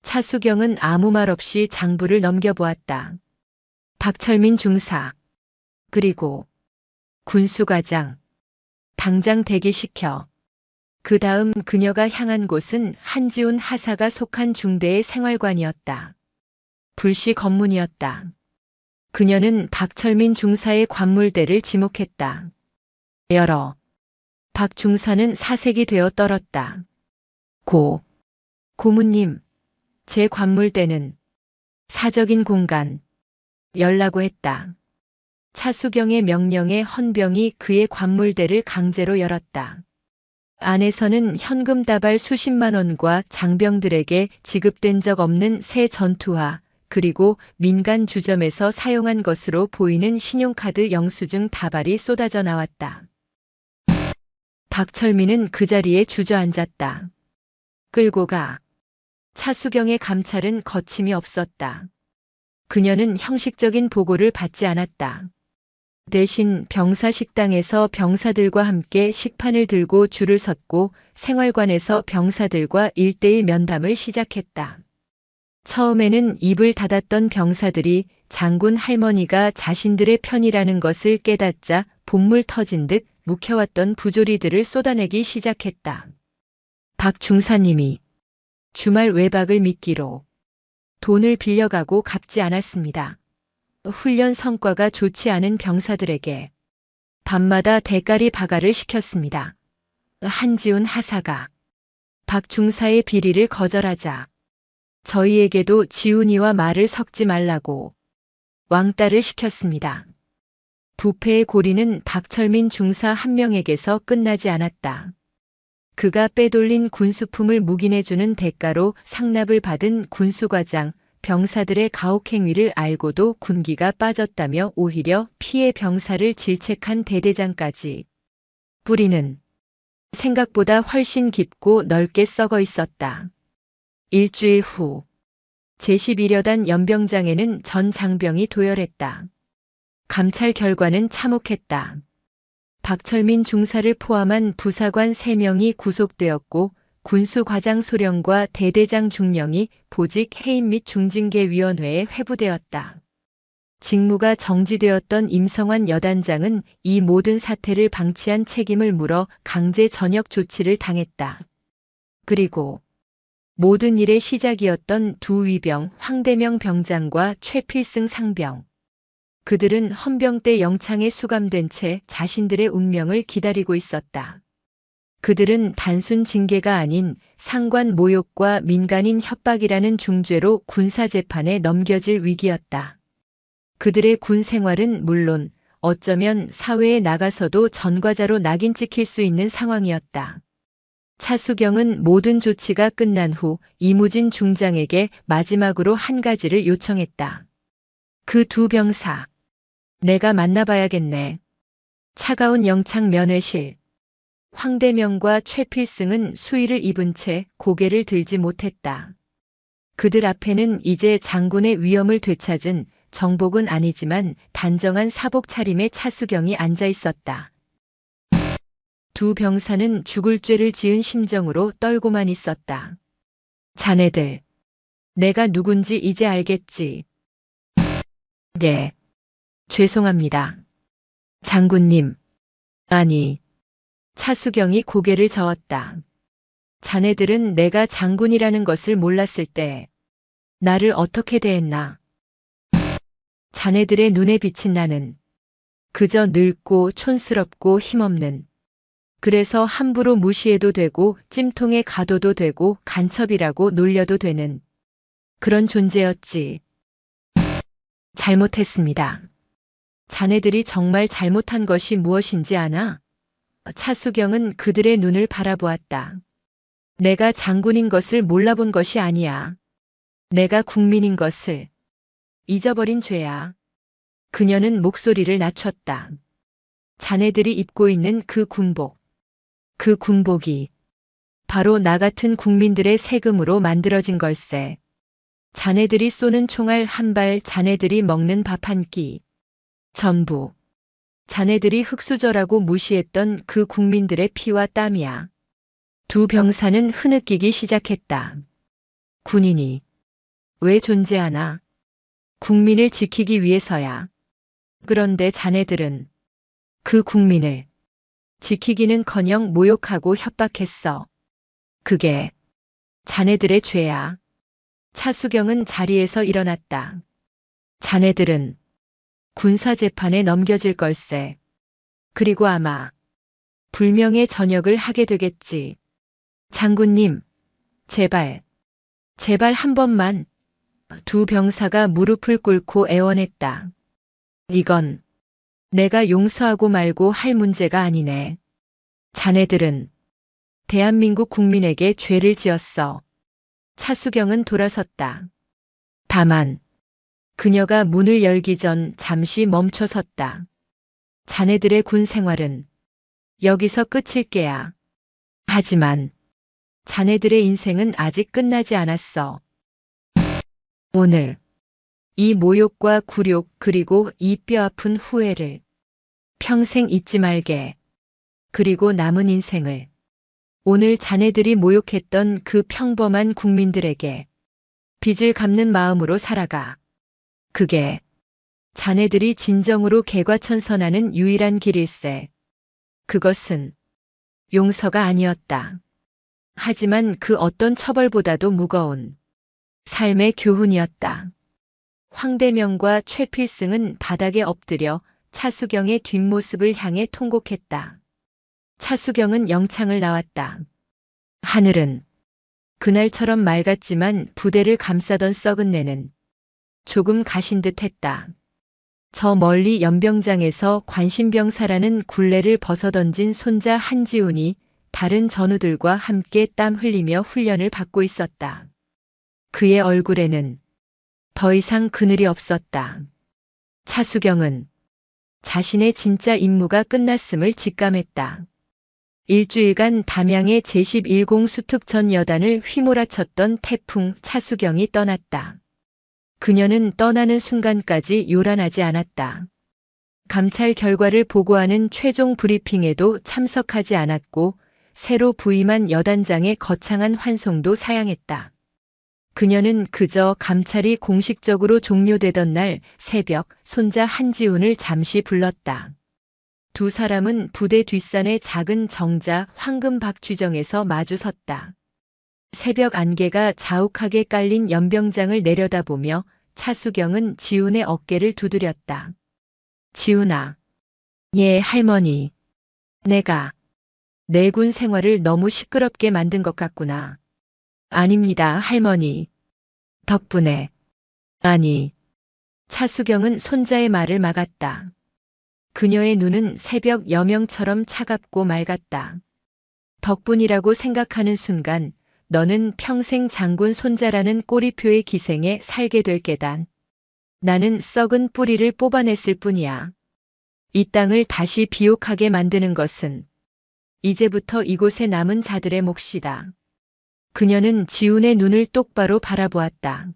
차수경은 아무 말 없이 장부를 넘겨보았다. 박철민 중사, 그리고 군수과장, 당장 대기시켜. 그 다음 그녀가 향한 곳은 한지훈 하사가 속한 중대의 생활관이었다. 불시 검문이었다. 그녀는 박철민 중사의 관물대를 지목했다. 열어. 박 중사는 사색이 되어 떨었다. 고문님, 제 관물대는 사적인 공간 열라고 했다. 차수경의 명령에 헌병이 그의 관물대를 강제로 열었다. 안에서는 현금 다발 수십만 원과 장병들에게 지급된 적 없는 새 전투화, 그리고 민간 주점에서 사용한 것으로 보이는 신용카드 영수증 다발이 쏟아져 나왔다. 박철민은 그 자리에 주저앉았다. 끌고 가. 차수경의 감찰은 거침이 없었다. 그녀는 형식적인 보고를 받지 않았다. 대신 병사식당에서 병사들과 함께 식판을 들고 줄을 섰고 생활관에서 병사들과 1:1 면담을 시작했다. 처음에는 입을 닫았던 병사들이 장군 할머니가 자신들의 편이라는 것을 깨닫자 본물 터진 듯 묵혀왔던 부조리들을 쏟아내기 시작했다. 박 중사님이 주말 외박을 미끼로 돈을 빌려가고 갚지 않았습니다. 훈련 성과가 좋지 않은 병사들에게 밤마다 대가리 바가를 시켰습니다. 한지훈 하사가 박 중사의 비리를 거절하자 저희에게도 지훈이와 말을 섞지 말라고 왕따를 시켰습니다. 부패의 고리는 박철민 중사 한 명에게서 끝나지 않았다. 그가 빼돌린 군수품을 묵인해주는 대가로 상납을 받은 군수과장, 병사들의 가혹행위를 알고도 군기가 빠졌다며 오히려 피해 병사를 질책한 대대장까지. 뿌리는 생각보다 훨씬 깊고 넓게 썩어 있었다. 일주일 후 제11여단 연병장에는 전 장병이 도열했다. 감찰 결과는 참혹했다. 박철민 중사를 포함한 부사관 3명이 구속되었고 군수과장 소령과 대대장 중령이 보직 해임 및 중징계위원회에 회부되었다. 직무가 정지되었던 임성환 여단장은 이 모든 사태를 방치한 책임을 물어 강제 전역 조치를 당했다. 그리고 모든 일의 시작이었던 두 위병 황대명 병장과 최필승 상병. 그들은 헌병 때 영창에 수감된 채 자신들의 운명을 기다리고 있었다. 그들은 단순 징계가 아닌 상관 모욕과 민간인 협박이라는 중죄로 군사재판에 넘겨질 위기였다. 그들의 군 생활은 물론 어쩌면 사회에 나가서도 전과자로 낙인 찍힐 수 있는 상황이었다. 차수경은 모든 조치가 끝난 후 이무진 중장에게 마지막으로 한 가지를 요청했다. 그 두 병사, 내가 만나봐야겠네. 차가운 영창 면회실. 황대명과 최필승은 수의를 입은 채 고개를 들지 못했다. 그들 앞에는 이제 장군의 위엄을 되찾은 정복은 아니지만 단정한 사복 차림의 차수경이 앉아 있었다. 두 병사는 죽을 죄를 지은 심정으로 떨고만 있었다. 자네들, 내가 누군지 이제 알겠지? 네. 죄송합니다. 장군님. 아니. 차수경이 고개를 저었다. 자네들은 내가 장군이라는 것을 몰랐을 때 나를 어떻게 대했나? 자네들의 눈에 비친 나는 그저 늙고 촌스럽고 힘없는, 그래서 함부로 무시해도 되고 찜통에 가둬도 되고 간첩이라고 놀려도 되는 그런 존재였지. 잘못했습니다. 자네들이 정말 잘못한 것이 무엇인지 아나? 차수경은 그들의 눈을 바라보았다. 내가 장군인 것을 몰라본 것이 아니야. 내가 국민인 것을 잊어버린 죄야. 그녀는 목소리를 낮췄다. 자네들이 입고 있는 그 군복. 그 군복이 바로 나 같은 국민들의 세금으로 만들어진 걸세. 자네들이 쏘는 총알 한 발, 자네들이 먹는 밥 한 끼. 전부 자네들이 흙수저라고 무시했던 그 국민들의 피와 땀이야. 두 병사는 흐느끼기 시작했다. 군인이 왜 존재하나? 국민을 지키기 위해서야. 그런데 자네들은 그 국민을 지키기는커녕 모욕하고 협박했어. 그게 자네들의 죄야. 차수경은 자리에서 일어났다. 자네들은 군사재판에 넘겨질 걸세. 그리고 아마 불명예 전역을 하게 되겠지. 장군님, 제발, 제발 한 번만. 두 병사가 무릎을 꿇고 애원했다. 이건 내가 용서하고 말고 할 문제가 아니네. 자네들은 대한민국 국민에게 죄를 지었어. 차수경은 돌아섰다. 다만 그녀가 문을 열기 전 잠시 멈춰섰다. 자네들의 군 생활은 여기서 끝일 게야. 하지만 자네들의 인생은 아직 끝나지 않았어. 오늘 이 모욕과 굴욕 그리고 이 뼈아픈 후회를 평생 잊지 말게. 그리고 남은 인생을 오늘 자네들이 모욕했던 그 평범한 국민들에게 빚을 갚는 마음으로 살아가. 그게 자네들이 진정으로 개과천선하는 유일한 길일세. 그것은 용서가 아니었다. 하지만 그 어떤 처벌보다도 무거운 삶의 교훈이었다. 황대명과 최필승은 바닥에 엎드려 차수경의 뒷모습을 향해 통곡했다. 차수경은 영창을 나왔다. 하늘은 그날처럼 맑았지만 부대를 감싸던 썩은 내는 조금 가신 듯 했다. 저 멀리 연병장에서 관심병사라는 굴레를 벗어던진 손자 한지훈이 다른 전우들과 함께 땀 흘리며 훈련을 받고 있었다. 그의 얼굴에는 더 이상 그늘이 없었다. 차수경은 자신의 진짜 임무가 끝났음을 직감했다. 일주일간 담양의 제11공 수특전 여단을 휘몰아쳤던 태풍 차수경이 떠났다. 그녀는 떠나는 순간까지 요란하지 않았다. 감찰 결과를 보고하는 최종 브리핑에도 참석하지 않았고 새로 부임한 여단장의 거창한 환송도 사양했다. 그녀는 그저 감찰이 공식적으로 종료되던 날 새벽 손자 한지훈을 잠시 불렀다. 두 사람은 부대 뒷산의 작은 정자 황금박쥐정에서 마주 섰다. 새벽 안개가 자욱하게 깔린 연병장을 내려다보며 차수경은 지훈의 어깨를 두드렸다. 지훈아. 예, 할머니. 내가 내 군 생활을 너무 시끄럽게 만든 것 같구나. 아닙니다, 할머니. 덕분에. 아니. 차수경은 손자의 말을 막았다. 그녀의 눈은 새벽 여명처럼 차갑고 맑았다. 덕분이라고 생각하는 순간 너는 평생 장군 손자라는 꼬리표의 기생에 살게 될 게다. 나는 썩은 뿌리를 뽑아냈을 뿐이야. 이 땅을 다시 비옥하게 만드는 것은 이제부터 이곳에 남은 자들의 몫이다. 그녀는 지훈의 눈을 똑바로 바라보았다.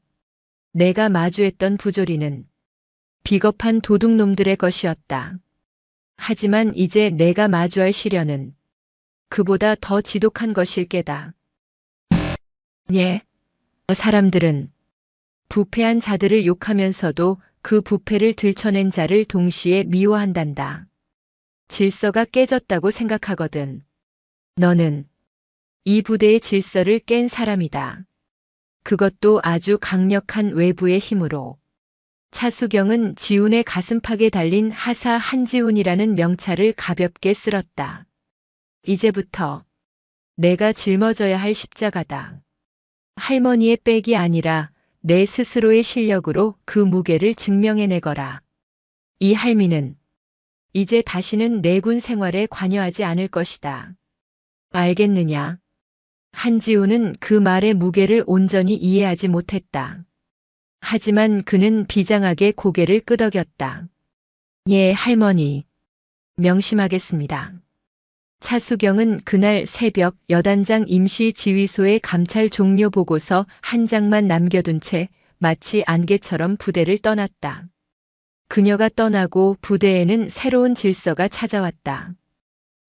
내가 마주했던 부조리는 비겁한 도둑놈들의 것이었다. 하지만 이제 내가 마주할 시련은 그보다 더 지독한 것일 게다. 예. 사람들은 부패한 자들을 욕하면서도 그 부패를 들춰낸 자를 동시에 미워한단다. 질서가 깨졌다고 생각하거든. 너는 이 부대의 질서를 깬 사람이다. 그것도 아주 강력한 외부의 힘으로. 차수경은 지훈의 가슴팍에 달린 하사 한지훈이라는 명찰을 가볍게 쓸었다. 이제부터 내가 짊어져야 할 십자가다. 할머니의 빽이 아니라 내 스스로의 실력으로 그 무게를 증명해내거라. 이 할미는 이제 다시는 내 군 생활에 관여하지 않을 것이다. 알겠느냐? 한지훈은 그 말의 무게를 온전히 이해하지 못했다. 하지만 그는 비장하게 고개를 끄덕였다. 예, 할머니. 명심하겠습니다. 차수경은 그날 새벽 여단장 임시 지휘소에 감찰 종료 보고서 한 장만 남겨둔 채 마치 안개처럼 부대를 떠났다. 그녀가 떠나고 부대에는 새로운 질서가 찾아왔다.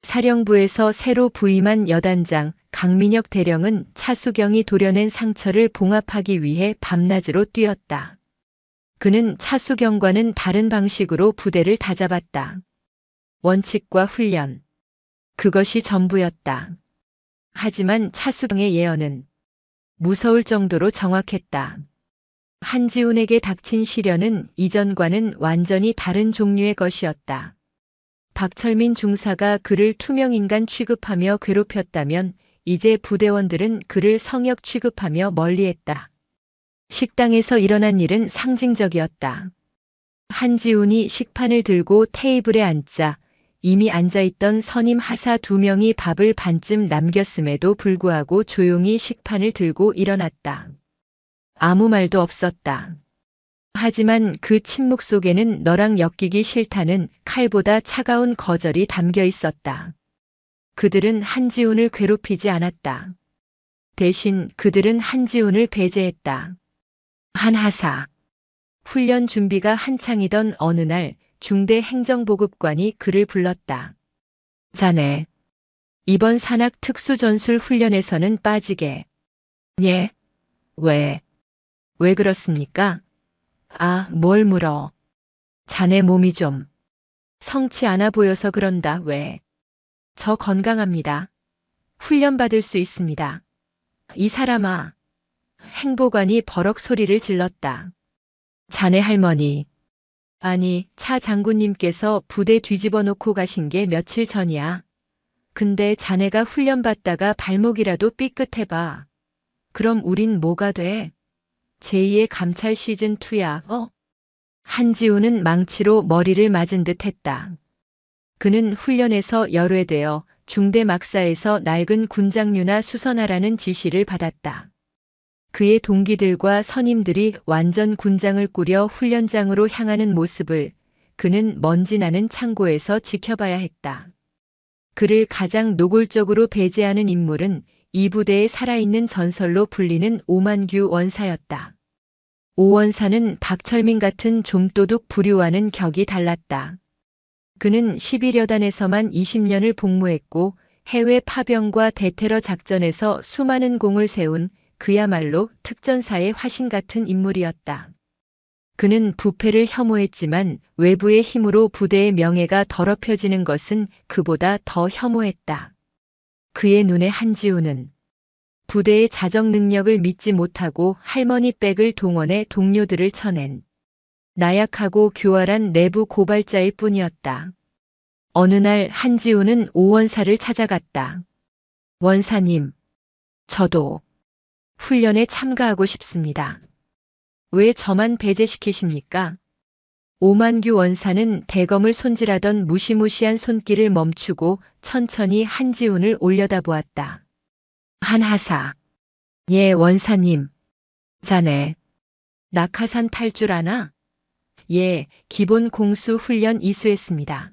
사령부에서 새로 부임한 여단장 강민혁 대령은 차수경이 도려낸 상처를 봉합하기 위해 밤낮으로 뛰었다. 그는 차수경과는 다른 방식으로 부대를 다잡았다. 원칙과 훈련. 그것이 전부였다. 하지만 차수경의 예언은 무서울 정도로 정확했다. 한지훈에게 닥친 시련은 이전과는 완전히 다른 종류의 것이었다. 박철민 중사가 그를 투명인간 취급하며 괴롭혔다면 이제 부대원들은 그를 성역 취급하며 멀리했다. 식당에서 일어난 일은 상징적이었다. 한지훈이 식판을 들고 테이블에 앉자 이미 앉아있던 선임 하사 2명이 밥을 반쯤 남겼음에도 불구하고 조용히 식판을 들고 일어났다. 아무 말도 없었다. 하지만 그 침묵 속에는 너랑 엮이기 싫다는 칼보다 차가운 거절이 담겨 있었다. 그들은 한지훈을 괴롭히지 않았다. 대신 그들은 한지훈을 배제했다. 한하사. 훈련 준비가 한창이던 어느 날 중대 행정보급관이 그를 불렀다. 자네, 이번 산악 특수전술 훈련에서는 빠지게. 예? 왜? 왜 그렇습니까? 아, 뭘 물어. 자네 몸이 좀 성치 않아 보여서 그런다. 왜? 저 건강합니다. 훈련 받을 수 있습니다. 이 사람아. 행보관이 버럭 소리를 질렀다. 자네 할머니. 아니, 차 장군님께서 부대 뒤집어 놓고 가신 게 며칠 전이야. 근데 자네가 훈련 받다가 발목이라도 삐끗해봐. 그럼 우린 뭐가 돼? 제2의 감찰 시즌2야, 한지훈은 망치로 머리를 맞은 듯 했다. 그는 훈련에서 열외되어 중대 막사에서 낡은 군장류나 수선하라는 지시를 받았다. 그의 동기들과 선임들이 완전 군장을 꾸려 훈련장으로 향하는 모습을 그는 먼지 나는 창고에서 지켜봐야 했다. 그를 가장 노골적으로 배제하는 인물은 이 부대의 살아있는 전설로 불리는 오만규 원사였다. 오 원사는 박철민 같은 좀도둑 부류와는 격이 달랐다. 그는 11여단에서만 20년을 복무했고 해외 파병과 대테러 작전에서 수많은 공을 세운 그야말로 특전사의 화신 같은 인물이었다. 그는 부패를 혐오했지만 외부의 힘으로 부대의 명예가 더럽혀지는 것은 그보다 더 혐오했다. 그의 눈에 한지훈은 부대의 자정 능력을 믿지 못하고 할머니 백을 동원해 동료들을 쳐낸 나약하고 교활한 내부 고발자일 뿐이었다. 어느 날 한지훈은 오 원사를 찾아갔다. 원사님, 저도 훈련에 참가하고 싶습니다. 왜 저만 배제시키십니까? 오만규 원사는 대검을 손질하던 무시무시한 손길을 멈추고 천천히 한지훈을 올려다보았다. 한하사. 예, 원사님. 자네, 낙하산 탈 줄 아나? 예, 기본 공수 훈련 이수했습니다.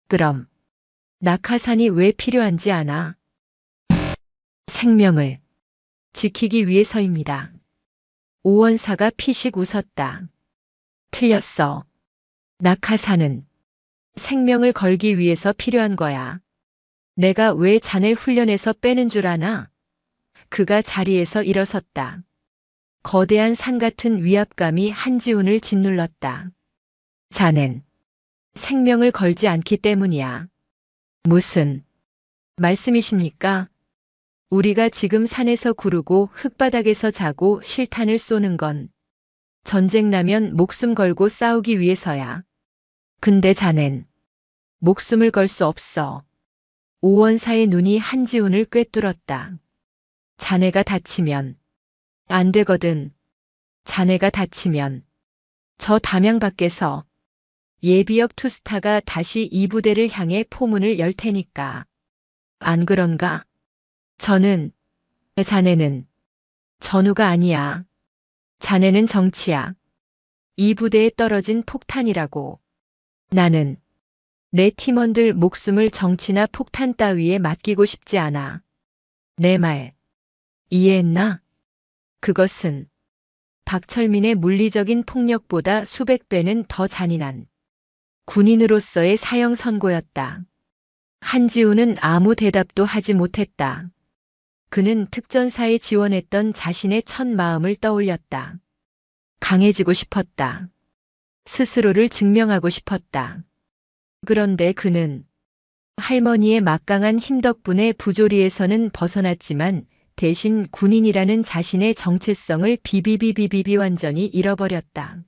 그럼, 낙하산이 왜 필요한지 아나? 생명을 지키기 위해서입니다. 오원사가 피식 웃었다. 틀렸어. 낙하산은 생명을 걸기 위해서 필요한 거야. 내가 왜 자넬 훈련에서 빼는 줄 아나? 그가 자리에서 일어섰다. 거대한 산 같은 위압감이 한지훈을 짓눌렀다. 자넨 생명을 걸지 않기 때문이야. 무슨 말씀이십니까? 우리가 지금 산에서 구르고 흙바닥에서 자고 실탄을 쏘는 건 전쟁 나면 목숨 걸고 싸우기 위해서야. 근데 자넨 목숨을 걸 수 없어. 오원사의 눈이 한지훈을 꿰뚫었다. 자네가 다치면 안 되거든. 자네가 다치면 저 담양 밖에서 예비역 투스타가 다시 이 부대를 향해 포문을 열 테니까. 안 그런가? 자네는 전우가 아니야. 자네는 정치야. 이 부대에 떨어진 폭탄이라고. 나는 내 팀원들 목숨을 정치나 폭탄 따위에 맡기고 싶지 않아. 내 말 이해했나? 그것은 박철민의 물리적인 폭력보다 수백 배는 더 잔인한 군인으로서의 사형 선고였다. 한지우는 아무 대답도 하지 못했다. 그는 특전사에 지원했던 자신의 첫 마음을 떠올렸다. 강해지고 싶었다. 스스로를 증명하고 싶었다. 그런데 그는 할머니의 막강한 힘 덕분에 부조리에서는 벗어났지만 대신 군인이라는 자신의 정체성을 비비비비비비 완전히 잃어버렸다.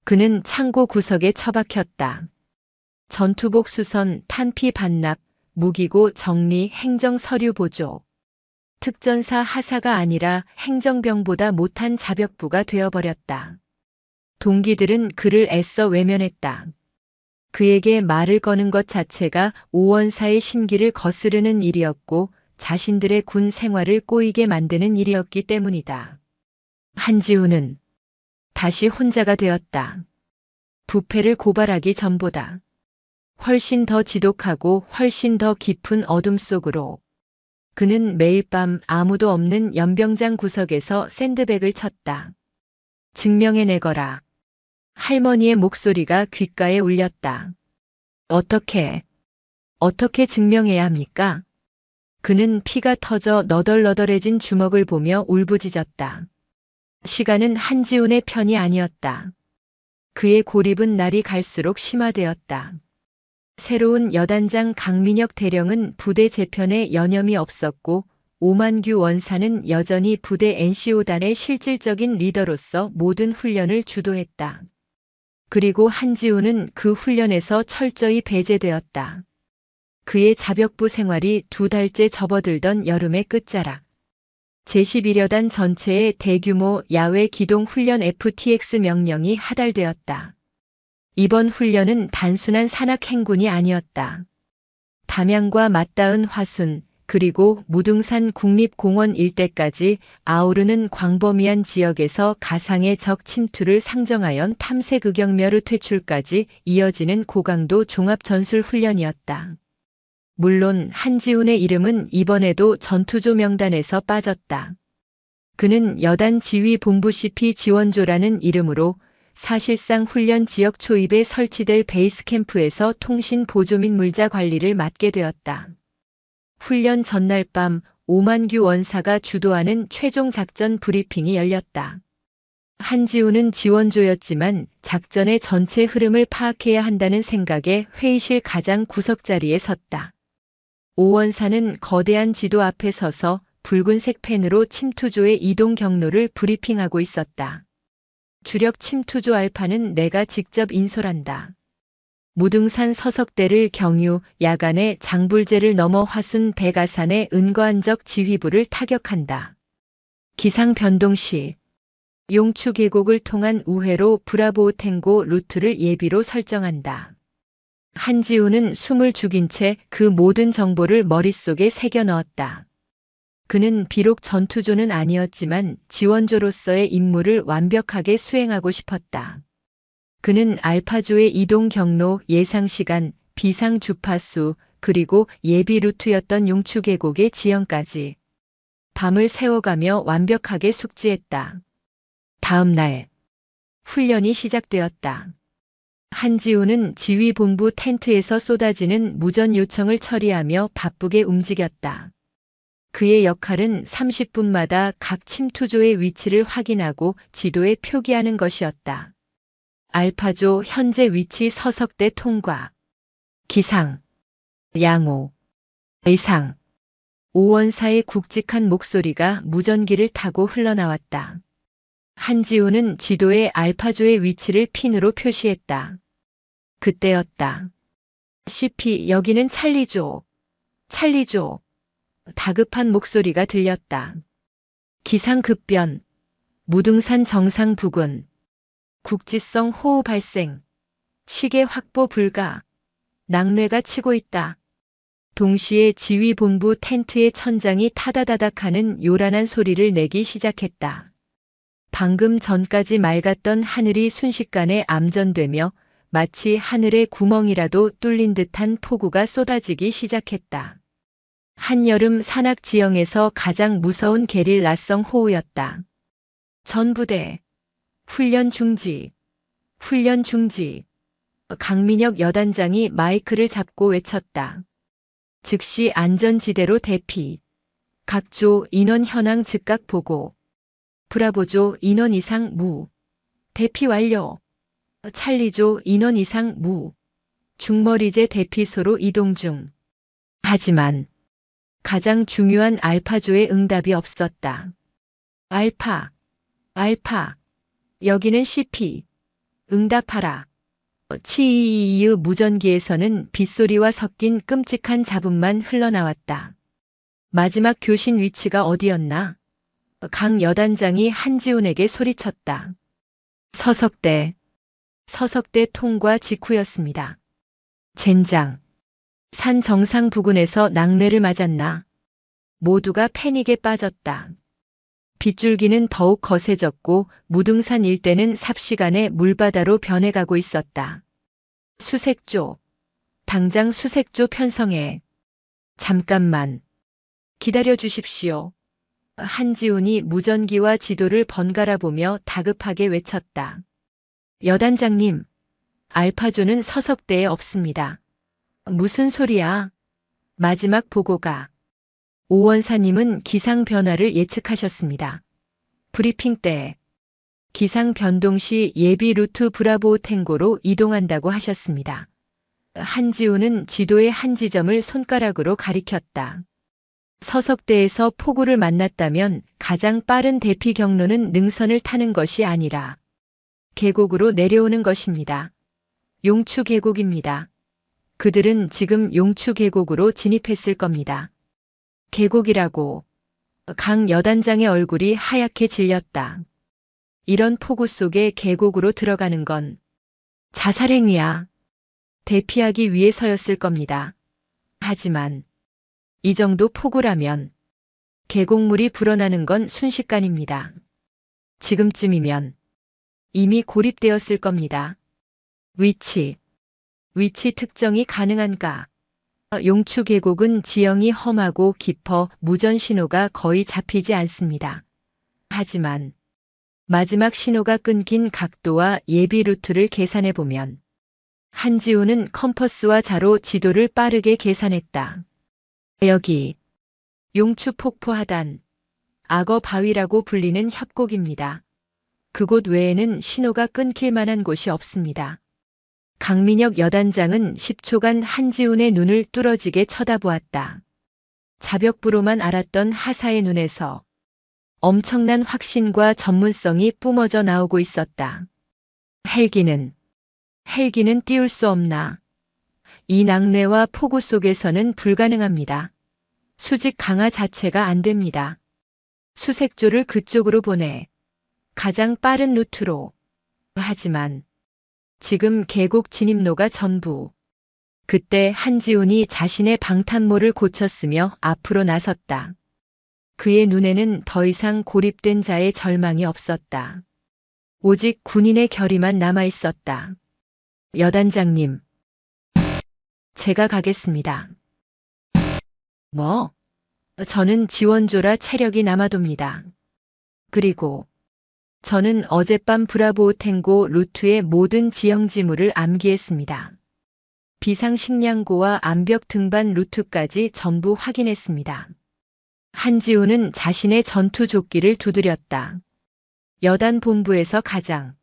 그는 창고 구석에 처박혔다. 전투복 수선, 탄피 반납, 무기고 정리, 행정 서류 보조. 특전사 하사가 아니라 행정병보다 못한 자벽부가 되어버렸다. 동기들은 그를 애써 외면했다. 그에게 말을 거는 것 자체가 오원사의 심기를 거스르는 일이었고 자신들의 군 생활을 꼬이게 만드는 일이었기 때문이다. 한지우는 다시 혼자가 되었다. 부패를 고발하기 전보다 훨씬 더 지독하고 훨씬 더 깊은 어둠 속으로 그는 매일 밤 아무도 없는 연병장 구석에서 샌드백을 쳤다. 증명해내거라. 할머니의 목소리가 귓가에 울렸다. 어떻게 증명해야 합니까? 그는 피가 터져 너덜너덜해진 주먹을 보며 울부짖었다. 시간은 한지훈의 편이 아니었다. 그의 고립은 날이 갈수록 심화되었다. 새로운 여단장 강민혁 대령은 부대 재편에 여념이 없었고 오만규 원사는 여전히 부대 NCO단의 실질적인 리더로서 모든 훈련을 주도했다. 그리고 한지우는 그 훈련에서 철저히 배제되었다. 그의 자벽부 생활이 2달째 접어들던 여름의 끝자락. 제11여단 전체의 대규모 야외 기동 훈련 FTX 명령이 하달되었다. 이번 훈련은 단순한 산악 행군이 아니었다. 담양과 맞닿은 화순, 그리고 무등산 국립공원 일대까지 아우르는 광범위한 지역에서 가상의 적 침투를 상정하여 탐색 의경멸의 퇴출까지 이어지는 고강도 종합전술 훈련이었다. 물론 한지훈의 이름은 이번에도 전투조 명단에서 빠졌다. 그는 여단 지휘본부 CP 지원조라는 이름으로 사실상 훈련 지역 초입에 설치될 베이스 캠프에서 통신 보조 및 물자 관리를 맡게 되었다. 훈련 전날 밤 오만규 원사가 주도하는 최종 작전 브리핑이 열렸다. 한지우는 지원조였지만 작전의 전체 흐름을 파악해야 한다는 생각에 회의실 가장 구석자리에 섰다. 오 원사는 거대한 지도 앞에 서서 붉은색 펜으로 침투조의 이동 경로를 브리핑하고 있었다. 주력 침투조 알파는 내가 직접 인솔한다. 무등산 서석대를 경유, 야간에 장불제를 넘어 화순 백아산의 은거한적 지휘부를 타격한다. 기상 변동 시 용추 계곡을 통한 우회로 브라보 탱고 루트를 예비로 설정한다. 한지우는 숨을 죽인 채 그 모든 정보를 머릿속에 새겨 넣었다. 그는 비록 전투조는 아니었지만 지원조로서의 임무를 완벽하게 수행하고 싶었다. 그는 알파조의 이동 경로, 예상 시간, 비상 주파수, 그리고 예비 루트였던 용추 계곡의 지형까지 밤을 새워가며 완벽하게 숙지했다. 다음 날 훈련이 시작되었다. 한지우는 지휘본부 텐트에서 쏟아지는 무전 요청을 처리하며 바쁘게 움직였다. 그의 역할은 30분마다 각 침투조의 위치를 확인하고 지도에 표기하는 것이었다. 알파조 현재 위치 서석대 통과. 기상. 양호. 예상. 오원사의 굵직한 목소리가 무전기를 타고 흘러나왔다. 한지우는 지도에 알파조의 위치를 핀으로 표시했다. 그때였다. CP, 여기는 찰리조. 찰리조. 다급한 목소리가 들렸다. 기상 급변. 무등산 정상 부근. 국지성 호우 발생. 시계 확보 불가. 낙뢰가 치고 있다. 동시에 지휘본부 텐트의 천장이 타다다닥하는 요란한 소리를 내기 시작했다. 방금 전까지 맑았던 하늘이 순식간에 암전되며 마치 하늘의 구멍이라도 뚫린 듯한 폭우가 쏟아지기 시작했다. 한여름 산악 지형에서 가장 무서운 게릴라성 호우였다. 전부대 훈련 중지, 훈련 중지. 강민혁 여단장이 마이크를 잡고 외쳤다. 즉시 안전지대로 대피. 각조 인원 현황 즉각 보고. 브라보조 인원 이상 무. 대피 완료. 찰리조 인원 이상 무. 중머리제 대피소로 이동 중. 하지만 가장 중요한 알파조의 응답이 없었다. 알파, 알파, 여기는 CP. 응답하라. 치이유 무전기에서는 빗소리와 섞인 끔찍한 잡음만 흘러나왔다. 마지막 교신 위치가 어디였나? 강 여단장이 한지훈에게 소리쳤다. 서석대. 서석대 통과 직후였습니다. 젠장. 산 정상 부근에서 낙뢰를 맞았나? 모두가 패닉에 빠졌다. 빗줄기는 더욱 거세졌고 무등산 일대는 삽시간에 물바다로 변해가고 있었다. 수색조. 당장 수색조 편성해. 잠깐만. 기다려 주십시오. 한지훈이 무전기와 지도를 번갈아 보며 다급하게 외쳤다. 여단장님, 알파조는 서석대에 없습니다. 무슨 소리야? 마지막 보고가. 오원사님은 기상 변화를 예측하셨습니다. 브리핑 때 기상 변동 시 예비 루트 브라보 탱고로 이동한다고 하셨습니다. 한지훈은 지도의 한 지점을 손가락으로 가리켰다. 서석대에서 폭우를 만났다면 가장 빠른 대피 경로는 능선을 타는 것이 아니라 계곡으로 내려오는 것입니다. 용추 계곡입니다. 그들은 지금 용추 계곡으로 진입했을 겁니다. 계곡이라고. 강 여단장의 얼굴이 하얗게 질렸다. 이런 폭우 속에 계곡으로 들어가는 건 자살행위야. 대피하기 위해서였을 겁니다. 하지만 이 정도 폭우라면 계곡물이 불어나는 건 순식간입니다. 지금쯤이면 이미 고립되었을 겁니다. 위치 특정이 가능한가? 용추 계곡은 지형이 험하고 깊어 무전 신호가 거의 잡히지 않습니다. 하지만 마지막 신호가 끊긴 각도와 예비 루트를 계산해 보면 한지훈은 컴퍼스와 자로 지도를 빠르게 계산했다. 여기 용추 폭포 하단, 악어 바위라고 불리는 협곡입니다. 그곳 외에는 신호가 끊길 만한 곳이 없습니다. 강민혁 여단장은 10초간 한지훈의 눈을 뚫어지게 쳐다보았다. 자벽부로만 알았던 하사의 눈에서 엄청난 확신과 전문성이 뿜어져 나오고 있었다. 헬기는 띄울 수 없나? 이 낙뢰와 폭우 속에서는 불가능합니다. 수직 강화 자체가 안 됩니다. 수색조를 그쪽으로 보내. 가장 빠른 루트로. 하지만 지금 계곡 진입로가 전부. 그때 한지훈이 자신의 방탄모를 고쳤으며 앞으로 나섰다. 그의 눈에는 더 이상 고립된 자의 절망이 없었다. 오직 군인의 결의만 남아 있었다. 여단장님, 제가 가겠습니다. 뭐? 저는 지원조라 체력이 남아돕니다. 그리고 저는 어젯밤 브라보 탱고 루트의 모든 지형 지물을 암기했습니다. 비상식량고와 암벽 등반 루트까지 전부 확인했습니다. 한지훈은 자신의 전투 조끼를 두드렸다. 여단 본부에서 가장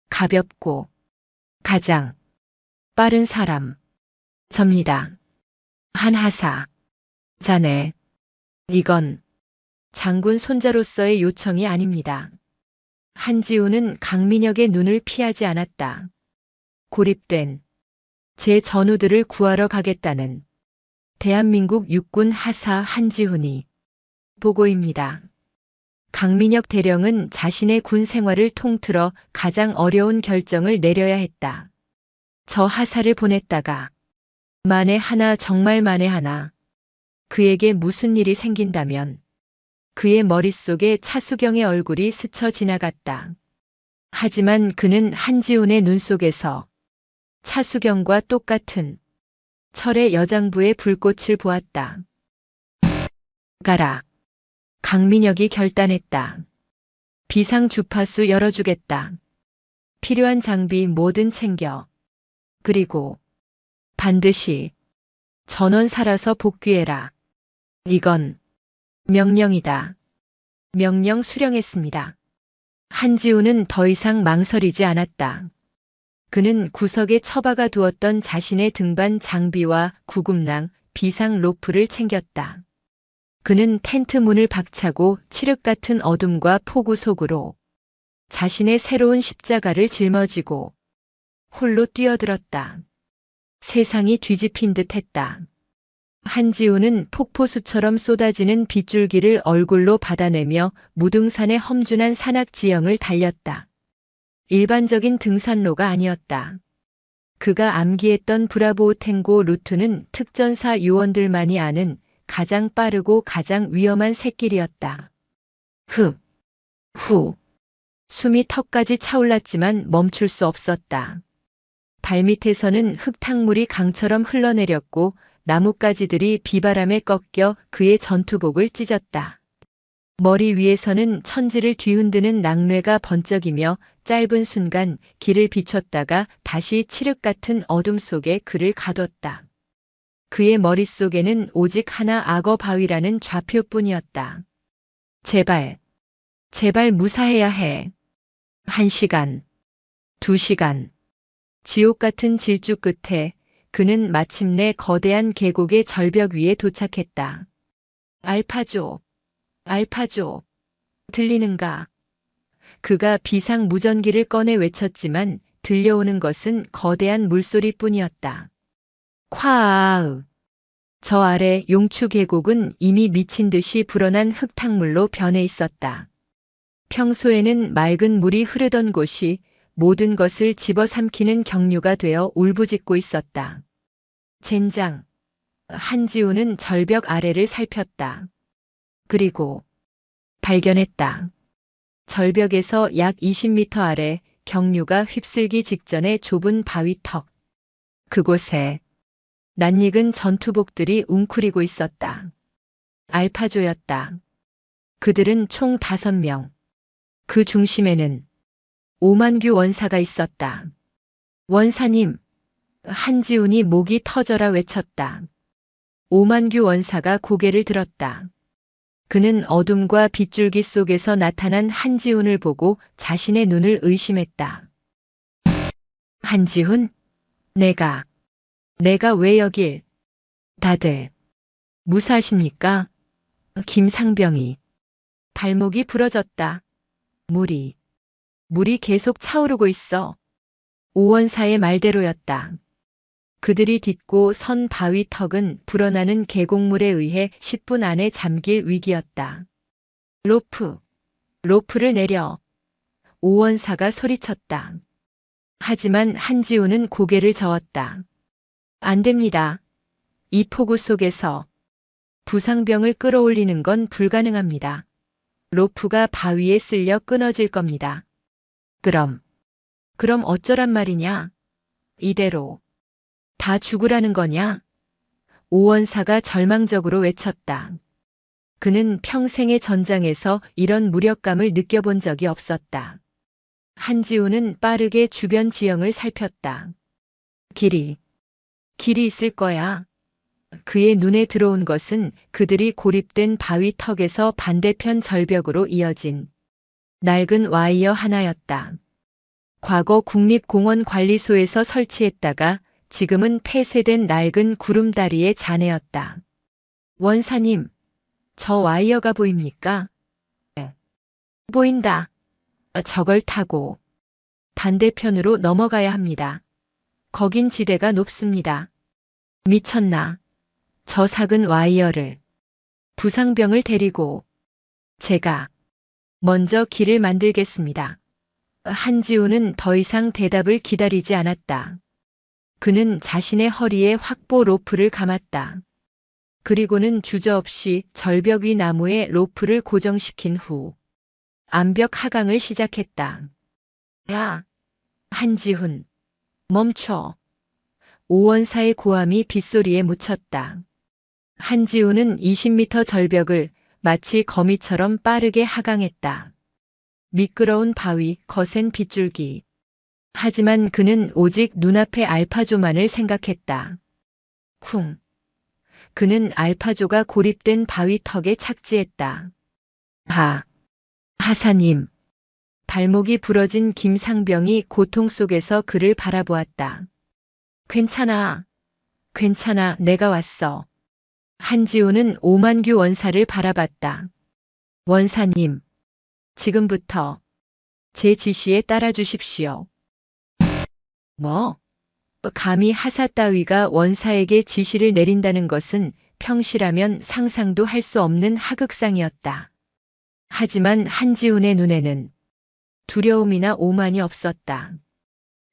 가볍고 가장 빠른 사람, 접니다. 한하사. 자네. 이건 장군 손자로서의 요청이 아닙니다. 한지훈은 강민혁의 눈을 피하지 않았다. 고립된 제 전우들을 구하러 가겠다는 대한민국 육군 하사 한지훈이 보고입니다. 강민혁 대령은 자신의 군 생활을 통틀어 가장 어려운 결정을 내려야 했다. 저 하사를 보냈다가 만에 하나, 정말 만에 하나 그에게 무슨 일이 생긴다면 그의 머릿속에 차수경의 얼굴이 스쳐 지나갔다. 하지만 그는 한지훈의 눈 속에서 차수경과 똑같은 철의 여장부의 불꽃을 보았다. 가라. 강민혁이 결단했다. 비상 주파수 열어주겠다. 필요한 장비 뭐든 챙겨. 그리고 반드시 전원 살아서 복귀해라. 이건 명령이다. 명령 수령했습니다. 한지우는 더 이상 망설이지 않았다. 그는 구석에 처박아 두었던 자신의 등반 장비와 구급랑, 비상 로프를 챙겼다. 그는 텐트 문을 박차고 칠흑 같은 어둠과 폭우 속으로 자신의 새로운 십자가를 짊어지고 홀로 뛰어들었다. 세상이 뒤집힌 듯 했다. 한지우는 폭포수처럼 쏟아지는 빗줄기를 얼굴로 받아내며 무등산의 험준한 산악 지형을 달렸다. 일반적인 등산로가 아니었다. 그가 암기했던 브라보 탱고 루트는 특전사 요원들만이 아는 가장 빠르고 가장 위험한 샛길이었다. 후. 숨이 턱까지 차올랐지만 멈출 수 없었다. 발밑에서는 흙탕물이 강처럼 흘러내렸고 나뭇가지들이 비바람에 꺾여 그의 전투복을 찢었다. 머리 위에서는 천지를 뒤흔드는 낙뢰가 번쩍이며 짧은 순간 길을 비췄다가 다시 칠흑 같은 어둠 속에 그를 가뒀다. 그의 머릿속에는 오직 하나 악어 바위라는 좌표뿐이었다. 제발 무사해야 해. 1시간, 2시간. 지옥 같은 질주 끝에 그는 마침내 거대한 계곡의 절벽 위에 도착했다. 알파조. 들리는가? 그가 비상 무전기를 꺼내 외쳤지만 들려오는 것은 거대한 물소리뿐이었다. 콰아으. 저 아래 용추 계곡은 이미 미친 듯이 불어난 흙탕물로 변해 있었다. 평소에는 맑은 물이 흐르던 곳이 모든 것을 집어삼키는 경류가 되어 울부짖고 있었다. 젠장. 한지우는 절벽 아래를 살폈다. 그리고 발견했다. 절벽에서 약 20m 아래 경류가 휩쓸기 직전의 좁은 바위턱. 그곳에 낯익은 전투복들이 웅크리고 있었다. 알파조였다. 그들은 총 5명. 그 중심에는 오만규 원사가 있었다. 원사님. 한지훈이 목이 터져라 외쳤다. 오만규 원사가 고개를 들었다. 그는 어둠과 빗줄기 속에서 나타난 한지훈을 보고 자신의 눈을 의심했다. 한지훈? 내가 왜 여길? 다들 무사하십니까? 김상병이. 발목이 부러졌다. 물이 계속 차오르고 있어. 오원사의 말대로였다. 그들이 딛고 선 바위 턱은 불어나는 계곡물에 의해 10분 안에 잠길 위기였다. 로프를 내려. 오원사가 소리쳤다. 하지만 한지우는 고개를 저었다. 안 됩니다. 이 폭우 속에서 부상병을 끌어올리는 건 불가능합니다. 로프가 바위에 쓸려 끊어질 겁니다. 그럼 어쩌란 말이냐? 이대로 다 죽으라는 거냐? 오원사가 절망적으로 외쳤다. 그는 평생의 전장에서 이런 무력감을 느껴본 적이 없었다. 한지우는 빠르게 주변 지형을 살폈다. 길이 있을 거야. 그의 눈에 들어온 것은 그들이 고립된 바위 턱에서 반대편 절벽으로 이어진 낡은 와이어 하나였다. 과거 국립공원 관리소에서 설치했다가 지금은 폐쇄된 낡은 구름다리의 잔해였다. 원사님, 저 와이어가 보입니까? 보인다. 저걸 타고 반대편으로 넘어가야 합니다. 거긴 지대가 높습니다. 미쳤나? 저 작은 와이어를 부상병을 데리고 제가 먼저 길을 만들겠습니다. 한지우는 더 이상 대답을 기다리지 않았다. 그는 자신의 허리에 확보 로프를 감았다. 그리고는 주저없이 절벽 위 나무에 로프를 고정시킨 후 암벽 하강을 시작했다. 야, 한지훈, 멈춰. 오원사의 고함이 빗소리에 묻혔다. 한지훈은 20m 절벽을 마치 거미처럼 빠르게 하강했다. 미끄러운 바위, 거센 빗줄기. 하지만 그는 오직 눈앞의 알파조만을 생각했다. 쿵. 그는 알파조가 고립된 바위 턱에 착지했다. 하사님. 발목이 부러진 김상병이 고통 속에서 그를 바라보았다. 괜찮아. 괜찮아. 내가 왔어. 한지우는 오만규 원사를 바라봤다. 원사님. 지금부터 제 지시에 따라 주십시오. 뭐? 감히 하사 따위가 원사에게 지시를 내린다는 것은 평시라면 상상도 할 수 없는 하극상이었다. 하지만 한지훈의 눈에는 두려움이나 오만이 없었다.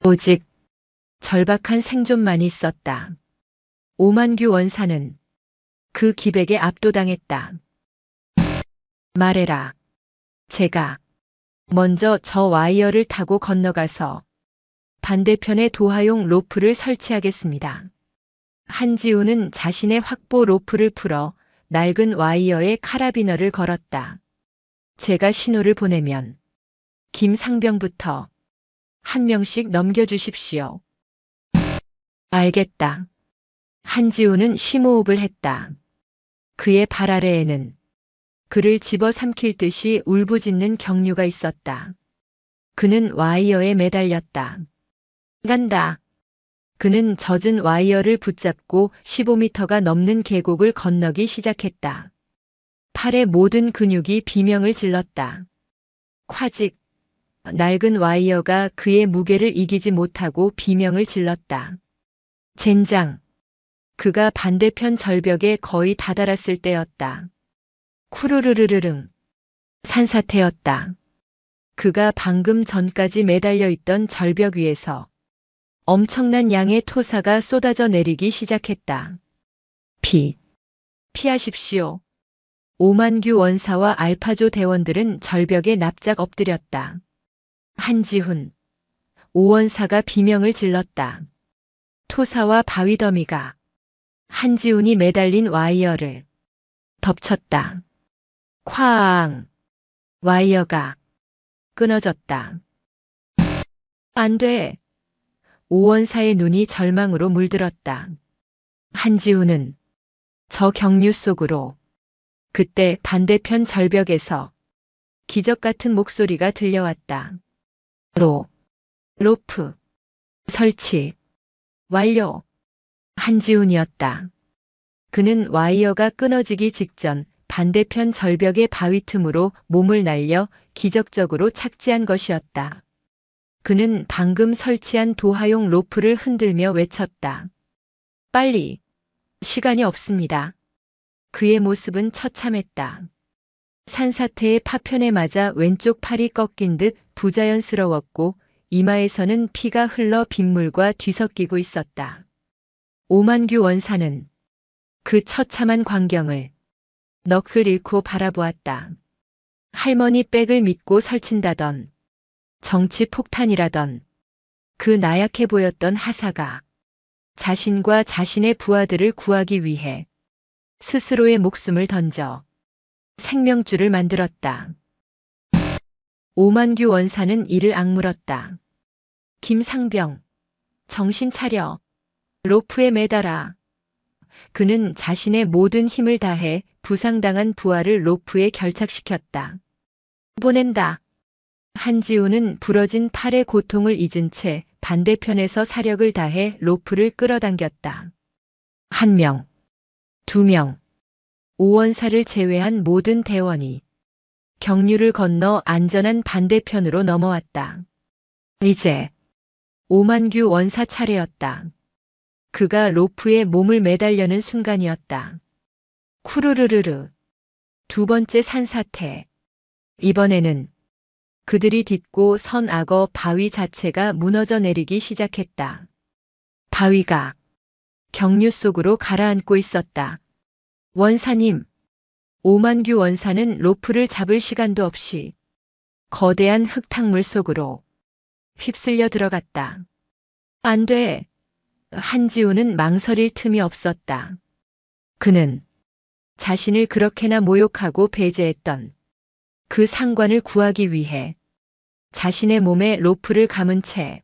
오직 절박한 생존만 있었다. 오만규 원사는 그 기백에 압도당했다. 말해라. 제가 먼저 저 와이어를 타고 건너가서 반대편에 도하용 로프를 설치하겠습니다. 한지우는 자신의 확보 로프를 풀어 낡은 와이어에 카라비너를 걸었다. 제가 신호를 보내면 김상병부터 한 명씩 넘겨주십시오. 알겠다. 한지우는 심호흡을 했다. 그의 발 아래에는 그를 집어삼킬 듯이 울부짖는 경류가 있었다. 그는 와이어에 매달렸다. 간다. 그는 젖은 와이어를 붙잡고 15m가 넘는 계곡을 건너기 시작했다. 팔의 모든 근육이 비명을 질렀다. 콰직. 낡은 와이어가 그의 무게를 이기지 못하고 비명을 질렀다. 젠장. 그가 반대편 절벽에 거의 다다랐을 때였다. 쿠르르르르릉. 산사태였다. 그가 방금 전까지 매달려 있던 절벽 위에서 엄청난 양의 토사가 쏟아져 내리기 시작했다. 피하십시오. 오만규 원사와 알파조 대원들은 절벽에 납작 엎드렸다. 한지훈. 오원사가 비명을 질렀다. 토사와 바위 더미가 한지훈이 매달린 와이어를 덮쳤다. 쾅! 와이어가 끊어졌다. 안 돼! 오원사의 눈이 절망으로 물들었다. 한지훈은 저 경류 속으로 그때 반대편 절벽에서 기적 같은 목소리가 들려왔다. 로프 설치 완료. 한지훈이었다. 그는 와이어가 끊어지기 직전 반대편 절벽의 바위 틈으로 몸을 날려 기적적으로 착지한 것이었다. 그는 방금 설치한 도하용 로프를 흔들며 외쳤다. 빨리! 시간이 없습니다. 그의 모습은 처참했다. 산사태의 파편에 맞아 왼쪽 팔이 꺾인 듯 부자연스러웠고 이마에서는 피가 흘러 빗물과 뒤섞이고 있었다. 오만규 원사는 그 처참한 광경을 넋을 잃고 바라보았다. 할머니 백을 믿고 설친다던 정치 폭탄이라던 그 나약해 보였던 하사가 자신과 자신의 부하들을 구하기 위해 스스로의 목숨을 던져 생명줄을 만들었다. 오만규 원사는 이를 악물었다. 김상병, 정신 차려. 로프에 매달아. 그는 자신의 모든 힘을 다해 부상당한 부하를 로프에 결착시켰다. 보낸다. 한지우는 부러진 팔의 고통을 잊은 채 반대편에서 사력을 다해 로프를 끌어당겼다. 1명, 2명, 오원사를 제외한 모든 대원이 경류를 건너 안전한 반대편으로 넘어왔다. 이제 오만규 원사 차례였다. 그가 로프에 몸을 매달려는 순간이었다. 쿠르르르르. 두 번째 산사태. 이번에는 그들이 딛고 선 악어 바위 자체가 무너져 내리기 시작했다. 바위가 경류 속으로 가라앉고 있었다. 원사님. 오만규 원사는 로프를 잡을 시간도 없이 거대한 흙탕물 속으로 휩쓸려 들어갔다. 안 돼. 한지우는 망설일 틈이 없었다. 그는 자신을 그렇게나 모욕하고 배제했던 그 상관을 구하기 위해 자신의 몸에 로프를 감은 채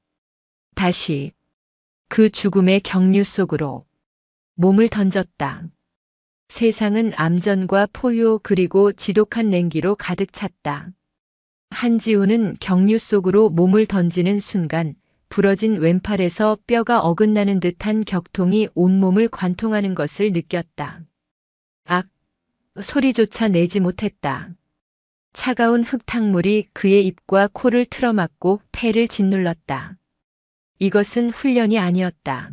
다시 그 죽음의 경류 속으로 몸을 던졌다. 세상은 암전과 포효 그리고 지독한 냉기로 가득 찼다. 한지우는 경류 속으로 몸을 던지는 순간 부러진 왼팔에서 뼈가 어긋나는 듯한 격통이 온몸을 관통하는 것을 느꼈다. 악! 소리조차 내지 못했다. 차가운 흙탕물이 그의 입과 코를 틀어막고 폐를 짓눌렀다. 이것은 훈련이 아니었다.